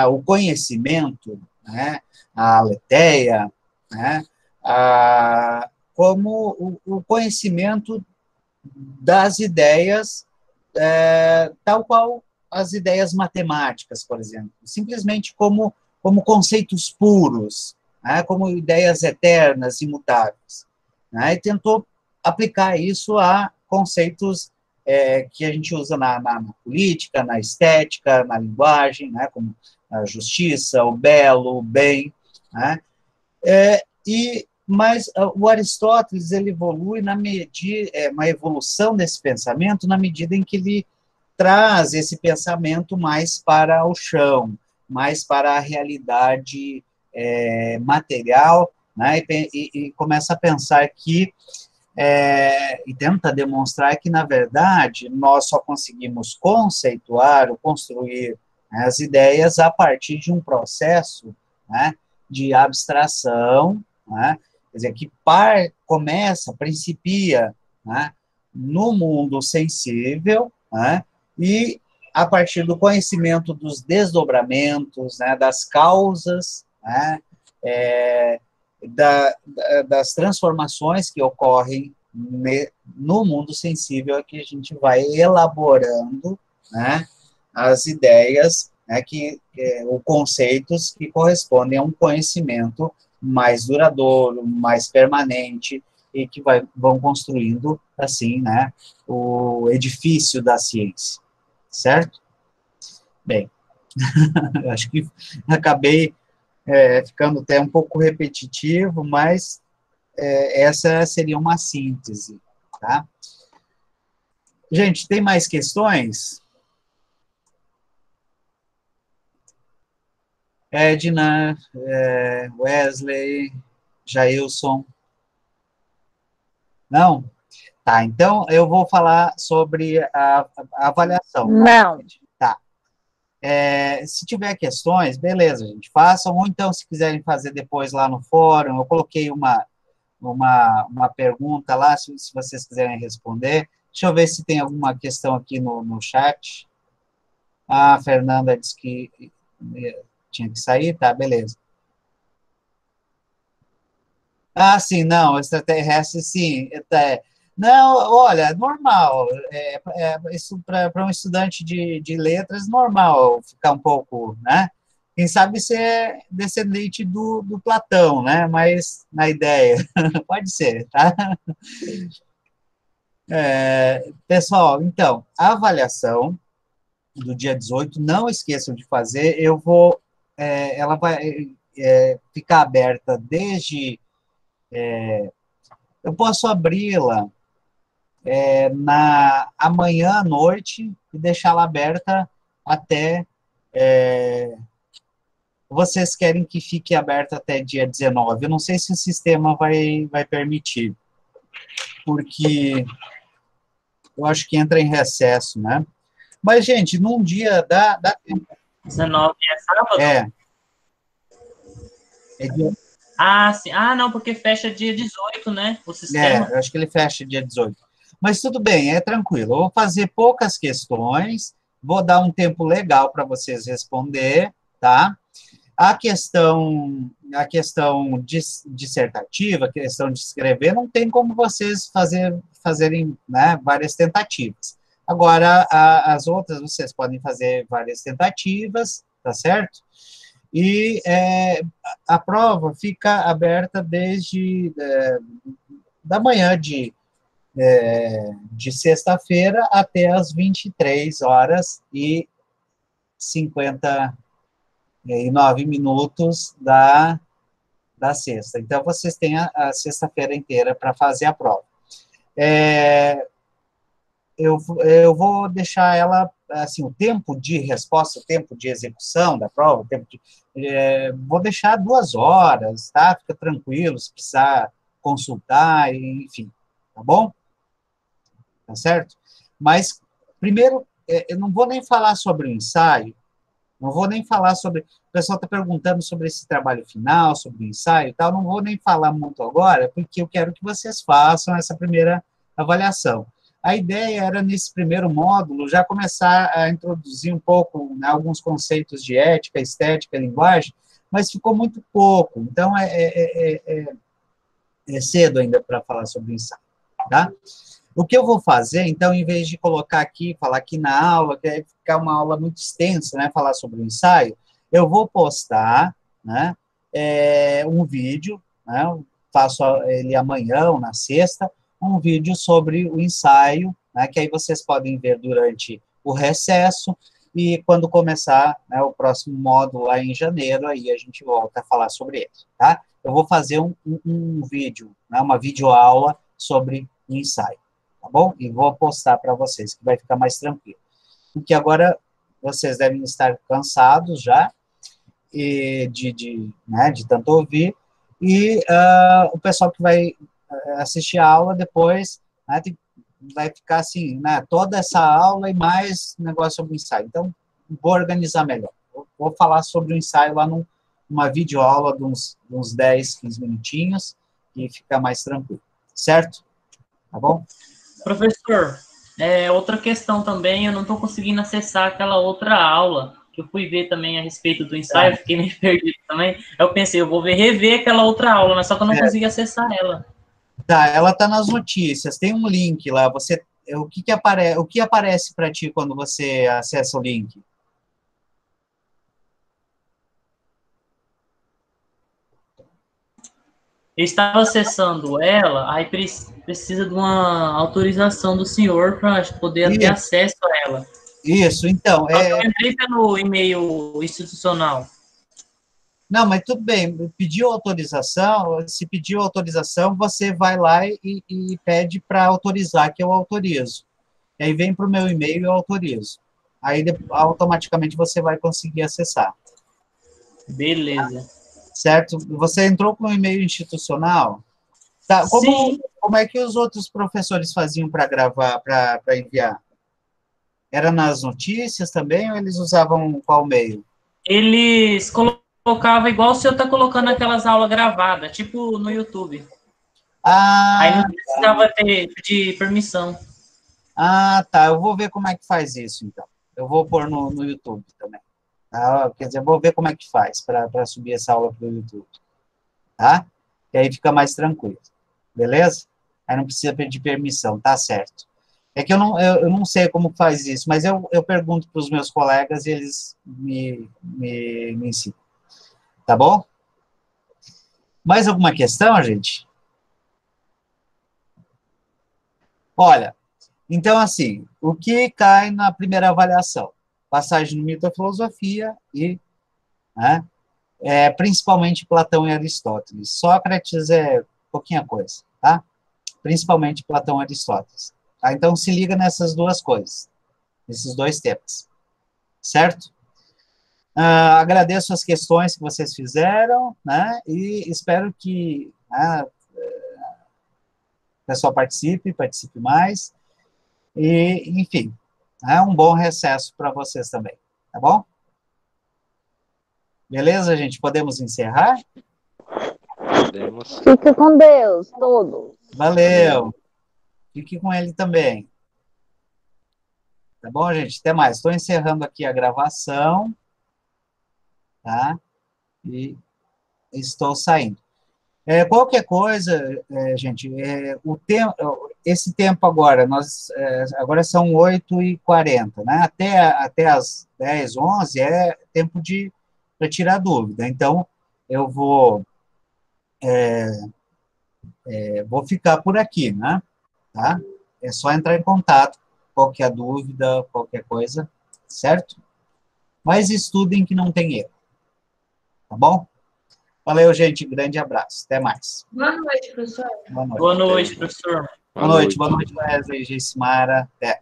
o conhecimento, né, a aletheia, né, como o conhecimento das ideias, tal qual as ideias matemáticas, por exemplo, simplesmente como conceitos puros, né, como ideias eternas, imutáveis. Né, e tentou aplicar isso a conceitos que a gente usa na política, na estética, na linguagem, né, como a justiça, o belo, o bem. Né, mas o Aristóteles ele evolui uma evolução desse pensamento na medida em que ele traz esse pensamento mais para o chão, mais para a realidade material, né, e começa a pensar que e tenta demonstrar que, na verdade, nós só conseguimos conceituar ou construir, né, as ideias a partir de um processo, né, de abstração, né, quer dizer, que principia, né, no mundo sensível, né, e a partir do conhecimento dos desdobramentos, né, das causas, né, das transformações que ocorrem no mundo sensível, é que a gente vai elaborando, né, as ideias, né, ou conceitos que correspondem a um conhecimento mais duradouro, mais permanente, e que vão construindo, assim, né, o edifício da ciência, certo? Bem, acho que acabei ficando até um pouco repetitivo, mas essa seria uma síntese, tá? Gente, tem mais questões? Edna, Wesley, Jailson? Não? Tá, então eu vou falar sobre a avaliação. Não. Tá. Se tiver questões, beleza, gente, façam, ou então, se quiserem fazer depois lá no fórum, eu coloquei uma pergunta lá, se vocês quiserem responder. Deixa eu ver se tem alguma questão aqui no chat. A Fernanda disse que tinha que sair, tá, beleza. Ah, sim, não, extraterrestre, sim. Não, olha, normal. Isso para um estudante de letras, normal ficar um pouco, né? Quem sabe ser descendente do Platão, né? Mas na ideia, pode ser, tá? Pessoal, então, a avaliação do dia 18, não esqueçam de fazer, ela vai ficar aberta desde... eu posso abri-la amanhã à noite e deixá-la aberta até... vocês querem que fique aberta até dia 19. Eu não sei se o sistema vai permitir, porque eu acho que entra em recesso, né? Mas, gente, num dia dá tempo. 19 é sábado? É dia... Ah, sim. Ah, não, porque fecha dia 18, né? O sistema. eu acho que ele fecha dia 18. Mas tudo bem, é tranquilo. Eu vou fazer poucas questões, vou dar um tempo legal para vocês responder, tá? A questão dissertativa, a questão de escrever, não tem como vocês fazerem, né, várias tentativas. Agora, as outras, vocês podem fazer várias tentativas, tá certo? E a prova fica aberta desde da manhã de sexta-feira até as 23h59 da sexta. Então, vocês têm a sexta-feira inteira para fazer a prova. Eu vou deixar ela, assim, o tempo de resposta, o tempo de execução da prova, vou deixar 2 horas, tá? Fica tranquilo, se precisar consultar, enfim, tá bom? Tá certo? Mas, primeiro, eu não vou nem falar sobre o ensaio, não vou nem falar sobre... O pessoal está perguntando sobre esse trabalho final, sobre o ensaio e tal, não vou nem falar muito agora, porque eu quero que vocês façam essa primeira avaliação. A ideia era, nesse primeiro módulo, já começar a introduzir um pouco, né, alguns conceitos de ética, estética, linguagem, mas ficou muito pouco, então é cedo ainda para falar sobre o ensaio, tá? O que eu vou fazer, então, em vez de colocar aqui, falar aqui na aula, que vai ficar uma aula muito extensa, né, falar sobre o ensaio, eu vou postar, né, um vídeo, né, faço ele amanhã ou na sexta, um vídeo sobre o ensaio, né, que aí vocês podem ver durante o recesso, e quando começar, né, o próximo módulo lá em janeiro, aí a gente volta a falar sobre ele, tá? Eu vou fazer um vídeo, né, uma videoaula sobre o ensaio, tá bom? E vou postar para vocês, que vai ficar mais tranquilo. Porque agora vocês devem estar cansados já, de tanto ouvir, e o pessoal que vai assistir a aula depois, né, vai ficar assim, né, toda essa aula e mais negócio sobre o ensaio. Então, vou organizar melhor. Vou falar sobre o ensaio lá numa videoaula de uns 10, 15 minutinhos e fica mais tranquilo, certo? Tá bom? Professor, outra questão também, eu não estou conseguindo acessar aquela outra aula, que eu fui ver também a respeito do ensaio, fiquei meio perdido também. Eu pensei, eu vou rever aquela outra aula, mas só que eu não consegui acessar ela. Tá, ela tá nas notícias, tem um link lá, o que aparece para ti quando você acessa o link? Eu estava acessando ela, aí precisa de uma autorização do senhor para poder ter acesso a ela. Isso, então. Eu entrei pelo e-mail institucional. Não, mas tudo bem, pediu autorização, se pediu autorização, você vai lá e pede para autorizar, que eu autorizo. E aí vem para o meu e-mail e eu autorizo. Aí automaticamente você vai conseguir acessar. Beleza. Certo? Você entrou com o e-mail institucional? Tá, Sim. Como é que os outros professores faziam para gravar, para enviar? Era nas notícias também ou eles usavam qual meio? Eles colocavam igual o senhor está colocando aquelas aulas gravadas, tipo no YouTube. Aí não precisava pedir permissão. Tá. Eu vou ver como é que faz isso, então. Eu vou pôr no YouTube também. Quer dizer, eu vou ver como é que faz para subir essa aula para o YouTube. Tá? E aí fica mais tranquilo. Beleza? Aí não precisa pedir permissão, tá certo. É que eu não sei como faz isso, mas eu pergunto para os meus colegas e eles me ensinam. Tá bom? Mais alguma questão, gente? Olha, então, assim, o que cai na primeira avaliação? Passagem no mito da filosofia e, né, principalmente Platão e Aristóteles. Sócrates é pouquinha coisa, tá? Principalmente Platão e Aristóteles. Tá? Então, se liga nessas duas coisas, nesses dois temas, certo? Agradeço as questões que vocês fizeram, né, e espero que, né, o pessoal participe mais, e, enfim, um bom recesso para vocês também, tá bom? Beleza, gente? Podemos encerrar? Podemos. Fica com Deus, todos. Valeu! Fique com ele também. Tá bom, gente? Até mais. Estou encerrando aqui a gravação, tá? E estou saindo. Qualquer coisa, gente, esse tempo agora, agora são 8h40, né? Até as 10, 11 é tempo para tirar dúvida. Então, eu vou ficar por aqui, né? Tá? É só entrar em contato, qualquer dúvida, qualquer coisa, certo? Mas estudem que não tem erro, tá bom? Valeu, gente. Grande abraço. Até mais. Boa noite, professor. Boa noite. Boa noite, professor. Boa noite, Wesley, Geismara. Até.